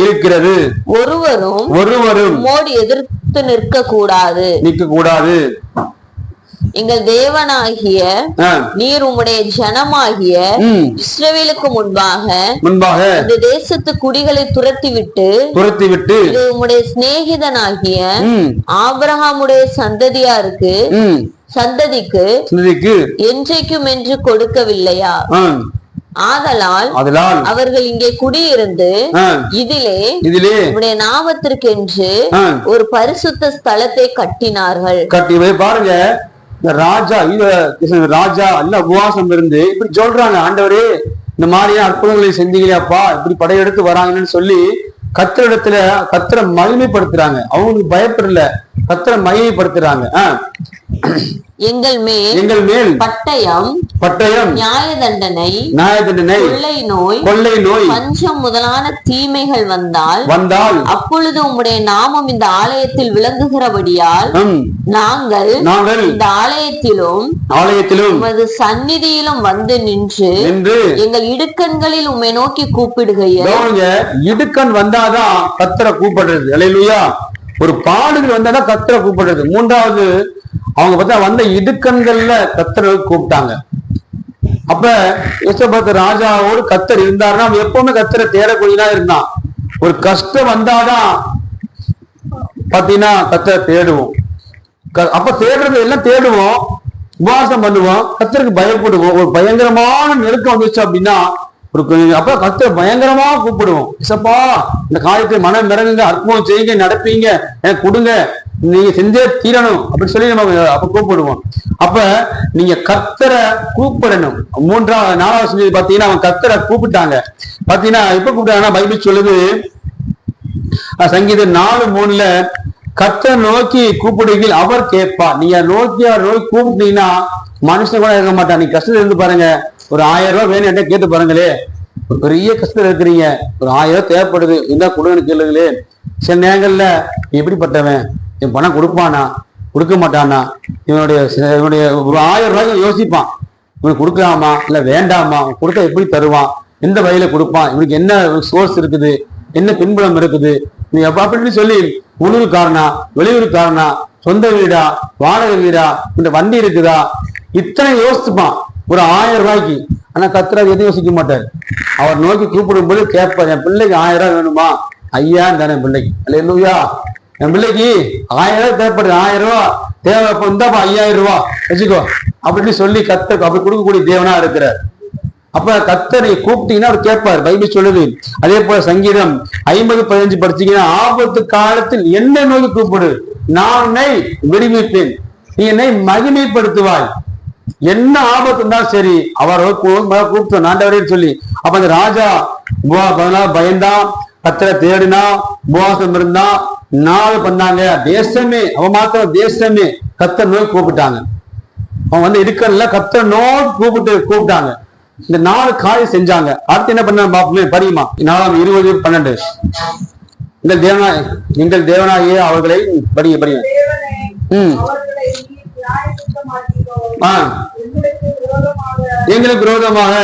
ஒருவரும் உம்மோடு எதிர்த்து நிற்க கூடாது. எங்கள் தேவனாகிய நீர் உம்முடைய ஜனமாகிய இஸ்ரவேலுக்கு முன்பாக இந்த தேசத்து குடிகளை துரத்திவிட்டு உம்முடைய சிநேகிதனாகிய ஆபிரகாமுடைய சந்ததிக்கு என்றைக்கும் என்று கொடுக்கவில்லையா? ஆதலால் அவர்கள் இங்கே குடியிருந்து இதிலே உம்முடைய நாமத்திற்கென்று ஒரு பரிசுத்த ஸ்தலத்தை கட்டினார்கள். பாருங்க, ராஜா அல்ல உபவாசம் இருந்து இப்படி சொல்றாங்க, ஆண்டவரே இந்த மாதிரியான அற்புதங்களை செஞ்சீங்களேப்பா, இப்படி படையெடுத்து வராங்கன்னு சொல்லி கத்தரை மகிமைப்படுத்துறாங்க. அவங்களுக்கு பயப்படல, கத்தரை மகிமைப்படுத்துறாங்க. எங்கள் மேல் பட்டயம் நியாய தண்டனை கொள்ளை நோய் பஞ்சம் முதலான தீமைகள் வந்தால் அப்பொழுது உம்முடைய நாமம் இந்த ஆலயத்தில் விளங்குகிறபடியால் நாங்கள் இந்த ஆலயத்திலும் உமது சந்நிதியிலும் வந்து நின்று எங்கள் இடுக்கண்களில் உம்மை நோக்கி கூப்பிடுகையில். இடுக்கண் வந்தாதான் கத்தரை கூப்பிடுறது. அல்லேலூயா. ஒரு பாடுகள் வந்தாதான் கத்தரை கூப்பிடுறது. 3வது அவங்க பார்த்தா வந்த இடுக்கண்கள்ல கத்தரை கூப்பிட்டாங்க. அப்ப யோசபாத் ராஜாவோடு கத்தர் இருந்தாருன்னா அவன் எப்பவுமே கத்தரை தேடக்கூடியதா இருந்தான். ஒரு கஷ்டம் வந்தாதான் பாத்தீங்கன்னா கத்தரை தேடுவோம். அப்ப தேடுறது எல்லாம் தேடுவோம், உபவாசம் பண்ணுவோம், கத்தருக்கு பயப்படுவோம். ஒரு பயங்கரமான நெருக்கம் வந்துச்சு அப்படின்னா அப்ப கத்தரை பயங்கரமா கூப்பிடுவோம். இசப்பா இந்த காரியத்தை மனம் மிரங்குங்க, அற்புதம் செய்யுங்க, நடப்பீங்க, எனக்கு கொடுங்க, நீங்க செஞ்சே தீரணும் அப்படின்னு சொல்லி நம்ம அப்ப கூப்பிடுவோம். அப்ப நீங்க கத்தரை கூப்பிடணும். 4வது செஞ்சது பாத்தீங்கன்னா அவன் கத்தரை கூப்பிட்டாங்க. பாத்தீங்கன்னா எப்ப கூப்பிட்டாங்கன்னா பைபிள் சொல்லுது, சங்கீதம் 4:3 கத்தரை நோக்கி கூப்பிடுகையில் அவர் கேட்பா. நீங்க நோக்கி கூப்பிட்டீங்கன்னா மனுஷன் கூட இருக்க மாட்டான். நீங்க கஷ்டத்துல இருந்து பாருங்க, ஒரு 1000 ரூபாய் வேணும் என்ன கேட்டு பாருங்களே. ஒரு பெரிய கஷ்டத்துல இருக்கிறீங்க, ஒரு 1000 ரூபாய் தேவைப்படுது, இருந்தா கொடுங்கன்னு கேளுங்களே. சில நேரங்கள்ல எப்படிப்பட்டவன், என் பணம் கொடுப்பானா கொடுக்க மாட்டானா, இவனுடைய ஒரு 1000 ரூபாய்க்கு யோசிப்பான், இவனுக்கு கொடுக்கலாமா இல்ல வேண்டாமா, கொடுத்தா எப்படி தருவான், எந்த வகையில கொடுப்பான், இவனுக்கு என்ன சோர்ஸ் இருக்குது, என்ன பின்புலம் இருக்குது, நீ அப்படின்னு சொல்லி உள்ளூர்காரனா வெளியூருக்காரனா, சொந்த வீடா வாடகை வீடா, இந்த வண்டி இருக்குதா, இத்தனை யோசிச்சுப்பான் ஒரு 1000 ரூபாய்க்கு. ஆனா கத்தரை எதுவும் யோசிக்க மாட்டார். அவர் நோக்கி கூப்பிடும் போது கேட்பார், என் பிள்ளைக்கு 1000 ரூபாய் வேணுமா, ஐயா தானே பிள்ளைக்கு. அல்லேலூயா. என் பிள்ளைக்கு 1000 ரூபாய் தேவைப்படுது, 1000 ரூபாய் தேவை, இந்தாப்பா 5000 ரூபாய் வச்சுக்கோ அப்படின்னு சொல்லி கர்த்தர் அப்படி கொடுக்கக்கூடிய தேவனா இருக்கிறார். அப்ப கர்த்தரை கூப்பிட்டீங்கன்னா அவர் கேட்பார். பைபிள் சொல்லுது. அதே போல சங்கீதம் 50:15 படிச்சீங்கன்னா, ஆபத்து காலத்தில் என்ன நோக்கி கூப்பிடு, நான் உன்னை விடுவிப்பேன், நீ என்னை மகிமைப்படுத்துவாய். என்ன ஆபத்து இருந்தாலும் சரி அவர் கூப்பிட்டோம் ஆண்டவரே சொல்லி. அப்ப அந்த ராஜா பயந்தான், கர்த்தரை தேடினா, உபவாசம் இருந்தா, 4 பண்ணாங்க. தேசமே அவன் மாத்திரம் தேசமே கர்த்தர் நோய் கூப்பிட்டாங்க. அவன் வந்து இருக்கல கர்த்தர் நோய் கூப்பிட்டாங்க. இந்த 4 காரியம் செஞ்சாங்க. அடுத்து என்ன பண்ண பாப்போமே, படியுமா 4:20-12. எங்கள் தேவனாகிய அவர்களை படிங்க. எங்களுக்கு விரோதமாக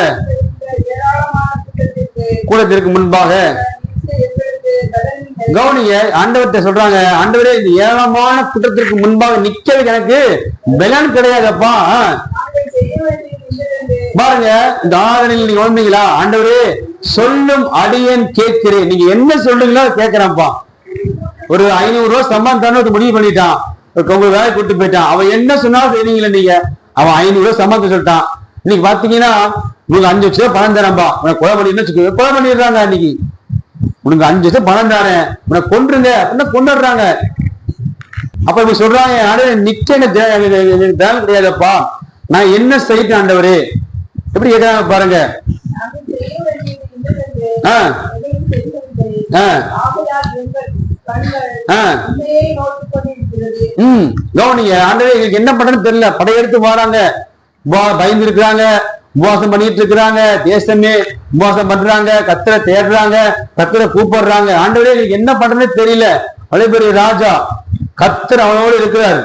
கூட்டத்திற்கு முன்பாக கவனிங்க, ஆண்டவர்கிட்ட சொல்றாங்க, ஆண்டவரே இந்த ஏராளமான குற்றத்திற்கு முன்பாக நிக்கிறது எனக்கு பலன் கிடையாதப்பா. பாருங்க, இந்த ஆதரவில் நீங்க வந்தீங்களா, ஆண்டவரே சொல்லும் அடியேன் கேட்கிறேன், நீங்க என்ன சொல்றீங்களோ கேட்கிறேன்ப்பா. ஒரு 500 ரூபாய் சம்பளம் தரணும் முடிவு பண்ணிட்டான், உங்களுக்கு வேலை கூட்டு போயிட்டான். அவன் என்ன சொன்னாலும் செய்வீங்களா நீங்க? அவன் 500 ரூபாய் சம்பளத்தை சொல்லிட்டான். இன்னைக்கு பாத்தீங்கன்னா உங்களுக்கு 5 லட்சம் ரூபாய் பணம் தரேன்பா, உனக்கு கொலை பண்ணிடுன்னு கொலை பண்ணிடுறாங்க. இன்னைக்கு உனக்கு 5 லட்சம் பணம் தரேன், உனக்கு கொன்றுங்க அப்படின்னா கொண்டுடுறாங்க. அப்ப இப்ப சொல்றாங்க, நிக்க தேவை கிடையாதுப்பா, நான் என்ன செய்யிட்டேன் ஆண்டவரே. எப்படி கேட்கிறாங்க பாருங்க. கவனிங்க, ஆண்டவரே எங்களுக்கு என்ன பண்றதுன்னு தெரியல, படையெடுத்து வராங்க, பயந்து இருக்கிறாங்க, உபவாசம் பண்ணிட்டு இருக்கிறாங்க, தேசமே உபவாசம் பண்றாங்க, கர்த்தரை தேடுறாங்க, கர்த்தரை கூப்பிடுறாங்க. ஆண்டவரே எங்களுக்கு என்ன பண்றதுன்னு தெரியல. அவ்வளவு பெரிய ராஜா, கர்த்தர் அவனோடு இருக்கிறார்.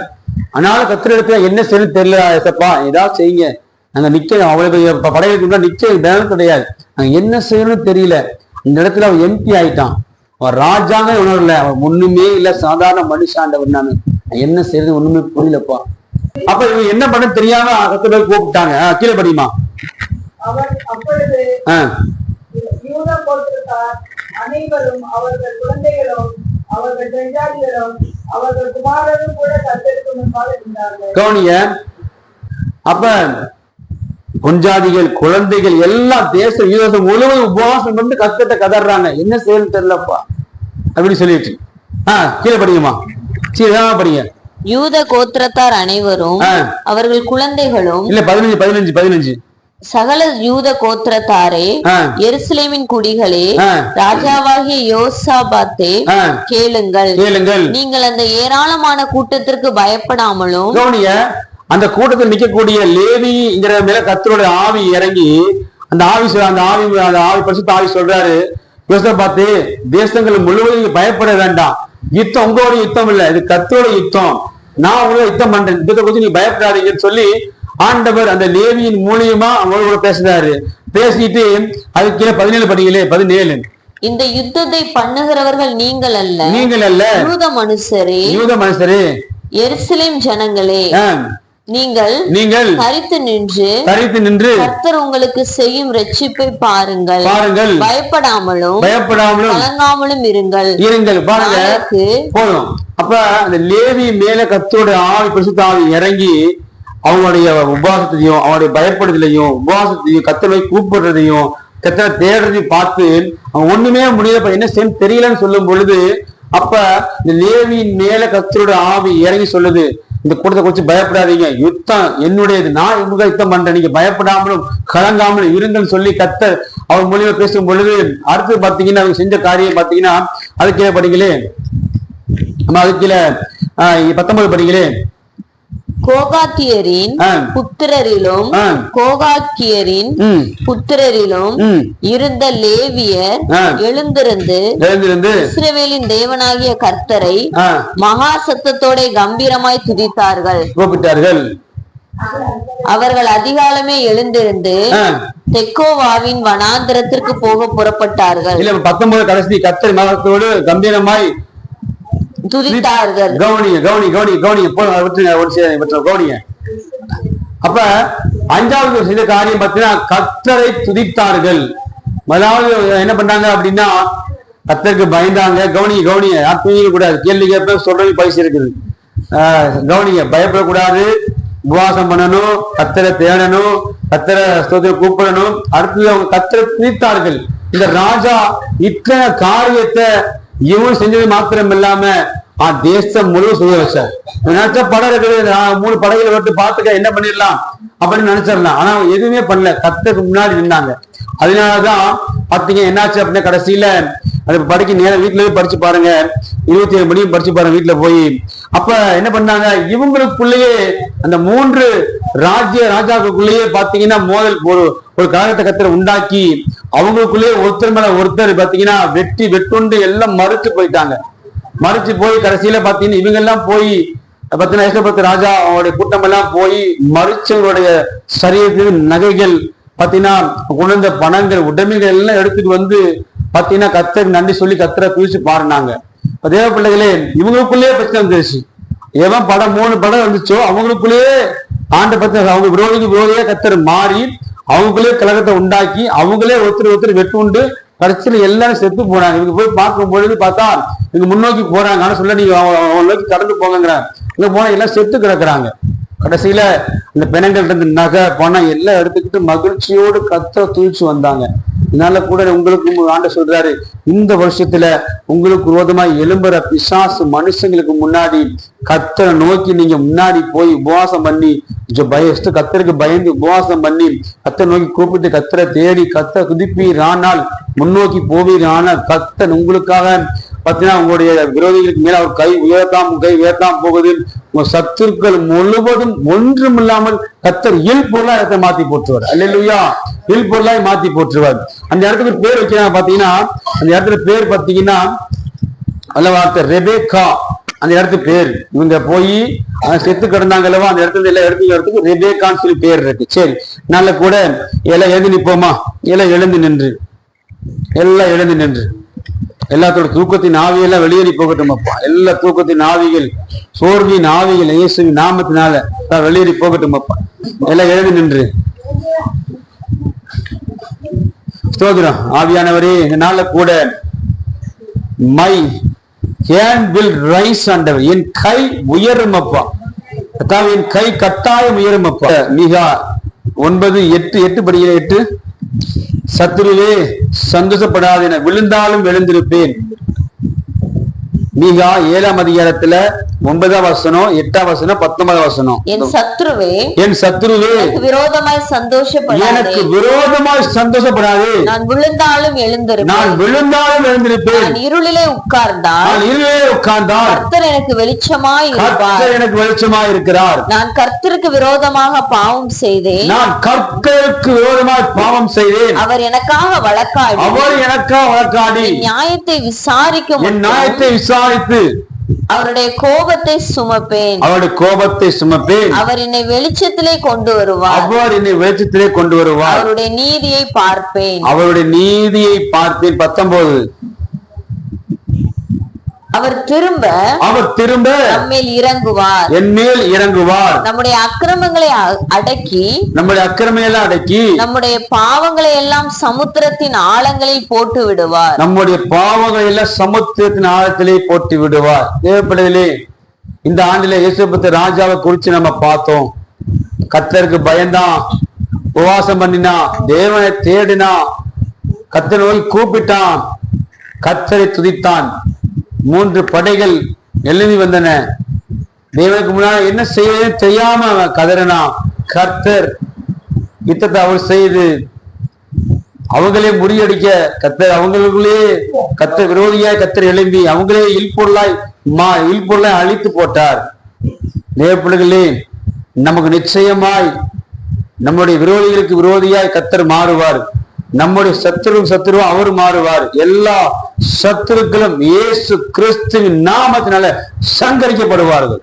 அதனால கர்த்தர் இருக்கிற என்ன செய்யணும் தெரியல, ஏசப்பா ஏதாவது செய்யுங்க, நாங்க நிக்க அவ்வளவு பெரிய படையெடுத்து நிச்சய பேரம் கிடையாது, நாங்க என்ன செய்யணும்னு தெரியல. இந்த இடத்துல அவன் எம்பி ஆயிட்டான், அவன் ராஜாங்க உணரல, அவன் ஒண்ணுமே இல்ல, சாதாரண மனுஷாண்டவர், நானு என்ன செய்யறது ஒண்ணுமே புரியலப்பா. அப்ப இவங்க என்ன பண்ண தெரியாம கர்த்தரை கூப்பிட்டாங்க. கீழே படியுமா. அனைவரும் அவர்கள் குழந்தைகளும் அவர்கள் பெண்ஜாதிகளும் அவர்கள் குமாரரும் கூட கர்த்தருக்கு முன்பாக இருந்தார்கள். கவனிய, அப்ப பொஞ்சாதிகள் குழந்தைகள் எல்லாம் தேசம் முழுவதும் உபவாசம் வந்து கர்த்தரை கதறாங்க, என்ன செய்யணும் தெரியலப்பா அப்படின்னு சொல்லிட்டு. கீழே படிக்குமா, சீதான் படிங்க. யூத கோத்திரத்தார் அனைவரும் அவர்கள் குழந்தைகளும் இல்ல 15 சகல யூத கோத்திரத்தாரே, எருசலேமின் குடிகளே, ராஜாவாகிய யோசாபாத்தே, கேளுங்கள், நீங்கள் அந்த ஏராளமான கூட்டத்திற்கு பயப்படாமலும். அந்த கூட்டத்தில் நிற்கக்கூடிய லேவிங்கிற மேல கர்த்தருடைய ஆவி இறங்கி அந்த ஆவி பரிசுத்த ஆவி சொல்றாரு, யோசாபாத்தே தேசங்கள் முழுவதும் பயப்பட வேண்டாம், யுத்தம் உங்களோட யுத்தம் இல்ல, இது கர்த்தரோட யுத்தம், நான் உங்களோட யுத்தம் பண்றேன், யுத்தத்தை குறித்து நீ பயப்படாதீங்கன்னு சொல்லி ஆண்டவர் அந்த லேவியின் மூலியமா அவங்களோட பேசுறாரு. பேசிட்டு அதுக்கு கீழே 17 படிங்களே, 17. இந்த யுத்தத்தை பண்ணுகிறவர்கள் நீங்கள் அல்ல, யூத மனுஷரே, எருசலேம் ஜனங்களே, நீங்கள் தரித்து நின்று கர்த்தர் உங்களுக்கு செய்யும் ரட்சிப்பை பாருங்கள், பயப்படாமலும் கலங்காமலும் இருங்கள். பாருங்க போதும். அப்ப அந்த லேவி மேல கர்த்தரோட ஆவி பரிசுத்த ஆவி இறங்கி அவங்களுடைய உபவாசத்தையும் அவங்களுடைய பயப்படுதலையும் உபவாசத்தையும் கர்த்தரை கூப்பிடுறதையும் கர்த்தரை தேடுறதையும் பார்த்து அவங்க ஒண்ணுமே முடியல, என்ன செய்ய தெரியலன்னு சொல்லும் பொழுது, அப்ப இந்த லேவியின் மேல கர்த்தரோட ஆவி இறங்கி சொல்லுது, இந்த கூட்டத்தை குறிச்சு பயப்படாதீங்க, யுத்தம் என்னுடையது, நான் இவங்க யுத்தம் பண்றேன், நீங்க பயப்படாமலும் கலங்காமலும் இருங்கன்னு சொல்லி கர்த்தர் அவர் மூலியமா பேசும் பொழுது, அடுத்து பாத்தீங்கன்னா அவங்க செஞ்ச காரியம் பாத்தீங்கன்னா அதுக்கே படிங்களே, நம்ம அதுக்கீழே 19 படிங்களே. கோகாத்தியரின் புத்திரரிலும் இருந்த லேவியர் எழுந்திருந்து இஸ்ரவேலின் தேவனாகிய கர்த்தரை மகா சத்தத்தோட கம்பீரமாய் துதித்தார்கள். அவர்கள் அதிகாலமே எழுந்திருந்து தெக்கோவாவின் வனாந்திரத்திற்கு போக புறப்பட்டார்கள். 19 கடைசி கர்த்தர் மகத்தோடு கம்பீரமாய் துதித்தார்கள். கவனிங்க. அப்ப 5வது செய்த காரியம் பார்த்தீங்கன்னா கர்த்தரை துதித்தார்கள். முதலாவது என்ன பண்ணாங்க அப்படின்னா, கர்த்தருக்கு பயந்தாங்க. கவனிங்க தூங்கிட கூடாது. கேள்வி கேட்ப சொல்றது பைசா இருக்குது. கவனிங்க, பயப்படக்கூடாது. உபவாசம் பண்ணணும், கர்த்தரை தேடணும், கர்த்தரை ஸ்தோத்திரம் கூப்பிடணும். அடுத்தது அவங்க கர்த்தரை துதித்தார்கள். இந்த ராஜா இத்தனை காரியத்தை இவன் செஞ்சது மாத்திரம் இல்லாம தேசம் முழு செய்ய வச்சார். நினைச்ச படம் இருக்குது, 3 படகுகளை விட்டு பார்த்துக்க என்ன பண்ணிடலாம் அப்படின்னு நினைச்சிடலாம். ஆனா எதுவுமே பண்ணல, கர்த்தருக்கு முன்னாடி நின்னாங்க. அதனாலதான் பாத்தீங்க என்னாச்சு அப்படின்னா கடைசியில அது படிக்க நேரம் வீட்டுல போய் படிச்சு பாருங்க, 27 மணியும் படிச்சு பாருங்க வீட்டுல போய். அப்ப என்ன பண்ணாங்க, இவங்களுக்குள்ளேயே அந்த 3 ராஜாக்களுக்குள்ளேயே பாத்தீங்கன்னா மோதல் ஒரு காலத்தை கத்திர உண்டாக்கி அவங்களுக்குள்ளேயே ஒருத்தர் மேல ஒருத்தர் பாத்தீங்கன்னா வெட்டுண்டு எல்லாம் மறுத்து போயிட்டாங்க. மறுத்து போய் கடைசியில பாத்தீங்கன்னா இவங்க எல்லாம் போய் பாத்தீங்கன்னா ஏசபத்து ராஜா அவங்களுடைய கூட்டம் எல்லாம் போய் மறுச்சவங்களுடைய சரீரத்தில் நகைகள் பாத்தீங்கன்னா குழந்தை பணங்கள் உடைமைகள் எல்லாம் எடுத்துட்டு வந்து பாத்தீங்கன்னா கர்த்தருக்கு நன்றி சொல்லி கர்த்தரை துதிச்சு பாருனாங்க. தேவ பிள்ளைகளே, இவங்களுக்குள்ளேயே பிரச்சனை வந்துருச்சு. எவன் 3 படம் வந்துச்சோ அவங்களுக்குள்ளேயே ஆண்டு பத்தி அவங்க விரோதியா கர்த்தர் மாறி அவங்களுக்குள்ளேயே கலகத்தை உண்டாக்கி அவங்களே ஒருத்தர் வெட்டுண்டு கடைசியில எல்லாரும் செத்து போனாங்க. இவங்க போய் பார்க்கும் பொழுது பார்த்தா இவங்க முன்னோக்கி போறாங்க. ஆனா சொல்ல நீங்க அவங்க நோக்கி கடந்து போங்கிறாங்க. இங்க போனா எல்லாம் செத்து கிடக்குறாங்க. கடைசியில இந்த பெண்கள் இருந்து நகை பணம் எல்லாம் எடுத்துக்கிட்டு மகிழ்ச்சியோடு கர்த்தரை துதிச்சு வந்தாங்க. இதனால கூட உங்களுக்கு ஆண்டவர் சொல்றாரு, இந்த வருஷத்துல உங்களுக்கு விரோதமா எழும்புற பிசாசு மனுஷங்களுக்கு முன்னாடி கர்த்தரை நோக்கி நீங்க முன்னாடி போய் உபவாசம் பண்ணி கர்த்தருக்கு பயந்து உபவாசம் பண்ணி கர்த்தரை நோக்கி கூப்பிட்டு கர்த்தரை தேடி கர்த்தரை துதிப்பீர். ஆனால் முன்னோக்கி போவீர். ஆனால் கர்த்தர் உங்களுக்காக பாத்தீங்கன்னா உங்களுடைய விரோதிகளுக்கு மேல அவர் கை உயர்த்தாம போகுது. உங்க சத்துருக்கள் முழுவதும் ஒன்றுமில்லாமல் கர்த்தர் இயல்பொருளா இடத்தை மாத்தி போட்டுருவார். அல்லேலூயா, இயல்பொருளாய் மாத்தி போட்டுருவார். அந்த இடத்துக்கு பேர் வைக்கிறாங்க பாத்தீங்கன்னா, அந்த இடத்துல பேர் பாத்தீங்கன்னா அல்ல வார்த்தை ரெபேக்கா. அந்த இடத்துக்கு பேர் இவங்க போய் செத்து கிடந்தாங்க அல்லவா, அந்த இடத்துல எல்லா இடத்துக்கு ரெபேக்கான்னு சொல்லி பேர் இருக்கு. சரி, நல்ல கூட எல்லாம் எழுந்து நிற்போமா? எல்லாம் எழுந்து நின்று எல்லாத்தோட தூக்கத்தின் ஆவியெல்லாம் வெளியேறி போகட்டும் அப்பா. எல்லா தூக்கத்தின் ஆவிகள், சோர்வின் ஆவிகள் இயேசுவின் நாமத்தினால வெளியேறி போகட்டும் அப்பா. எல்லாம் எழுந்து நின்று ஸ்தோத்திரம். ஆவியானவரே, இந்த நாள்ல கூட மை ஹேண்ட் வில் ரைஸ் ஆண்டவர், என் கை உயரும் அப்பா. என் கை கட்டாயம் உயரும் அப்பா. மீகா 9:8 படிக்கிற 8, சத்துருவே சந்தோஷப்படாதென விழுந்தாலும் எழுந்திருப்பேன். மீகா 7ஆம் அதிகாரத்துல 9ஆம் வசனம், 8ஆம் வசனம், 19ஆம் வசனம். என் சத்துருவே எனக்கு விரோதமாய் சந்தோஷப்படாதே. நான் விழுந்தாலும் எழுந்திருப்பேன். இருளிலே உட்கார்ந்தால் கர்த்தர் எனக்கு வெளிச்சமாய் இருக்கிறார். நான் கர்த்தருக்கு விரோதமாக பாவம் செய்தேன். அவர் எனக்காக வழக்காடி நியாயத்தை விசாரிக்கும் அவருடைய கோபத்தை சுமப்பேன். அவர் என்னை வெளிச்சத்திலே கொண்டு வருவார். அவருடைய நீதியை பார்ப்பேன். 19 அவர் திரும்ப நம்மேல் இறங்குவார். நம்முடைய அக்கிரமங்களை அடக்கி நம்முடைய பாவங்களை எல்லாம் சமுத்திரத்தின் ஆழங்களில் போட்டு விடுவார். தேவப்படையிலே இந்த ஆண்டில இயேசுபத்து ராஜாவை குறிச்சு நம்ம பார்த்தோம். கர்த்தருக்கு பயந்தான், உபவாசம் பண்ணினா, தேவனை தேடினா, கர்த்தரை நோக்கி கூப்பிட்டான், கர்த்தரை துதித்தான். 3 படைகள் எழுதி வந்தன. தேவனுக்கு முன்னாடி என்ன செய்ய தெரியாம கதறினா. கர்த்தர் யுத்தத்தை அவர் செய்து அவங்களே முறியடிக்க கர்த்தர் அவங்களுக்குள்ளே கர்த்தர் விரோதியாய் கர்த்தர் எழும்பி அவங்களே இல்பொருளாய் அழித்து போட்டார். தேவ பிள்ளைகளே, நமக்கு நிச்சயமாய் நம்முடைய விரோதிகளுக்கு விரோதியாய் கர்த்தர் மாறுவார். நம்முடைய சத்துரு அவர் மாறுவார். எல்லா சத்துருக்களும் இயேசு கிறிஸ்துவின் நாமத்தினால சங்கரிக்கப்படுவார்கள்.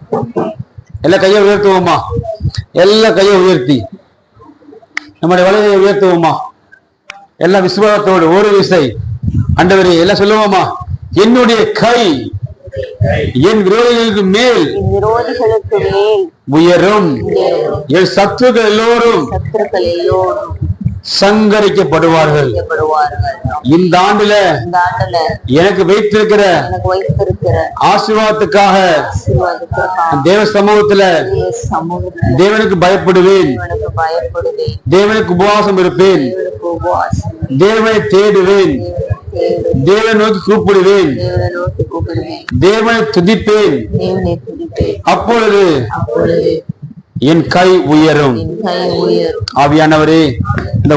எல்லா கையை உயர்த்துவோமா? எல்லா கையை உயர்த்தி நம்முடைய வலையை உயர்த்துவோமா? எல்லா விசுவாசத்தோடு ஒரு விசை ஆண்டவரே எல்லாம் சொல்லுவோமா? என்னுடைய கை என் விரோதிகளுக்கு மேல் உயரும். என் சத்துருக்கள் எல்லோரும் சங்கரிக்கப்படுவார்கள். இந்த ஆண்டுல இந்த ஆண்டுல எனக்கு வைத்திருக்கிற எனக்கு வைத்திருக்கிற ஆசீர்வாதத்துக்காக ஆசீர்வாதத்திற்காக தேவ சமூகத்துல சமூகத்தில் தேவனுக்கு பயப்படுவேன், தேவனுக்கு பயப்படுவேன், தேவனுக்கு உபவாசம் இருப்பேன், தேவனுக்கு உபவாசம், தேவனை தேடுவேன், தேவனை நோக்கி கூப்பிடுவேன், தேவனை நோக்கி கூப்பிடுவேன், தேவனை துதிப்பேன். தேவனை துதிப்பேன். அப்பொழுது அப்பொழுது என் கை உயரும். என் கை உயரும். ஆவியானவரே, இந்த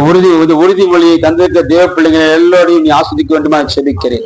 உறுதிமொழியை தந்திருக்க தேவ பிள்ளைகளை எல்லோரையும் நீ ஆஸ்வதிக்க வேண்டுமா செபிக்கிறேன்.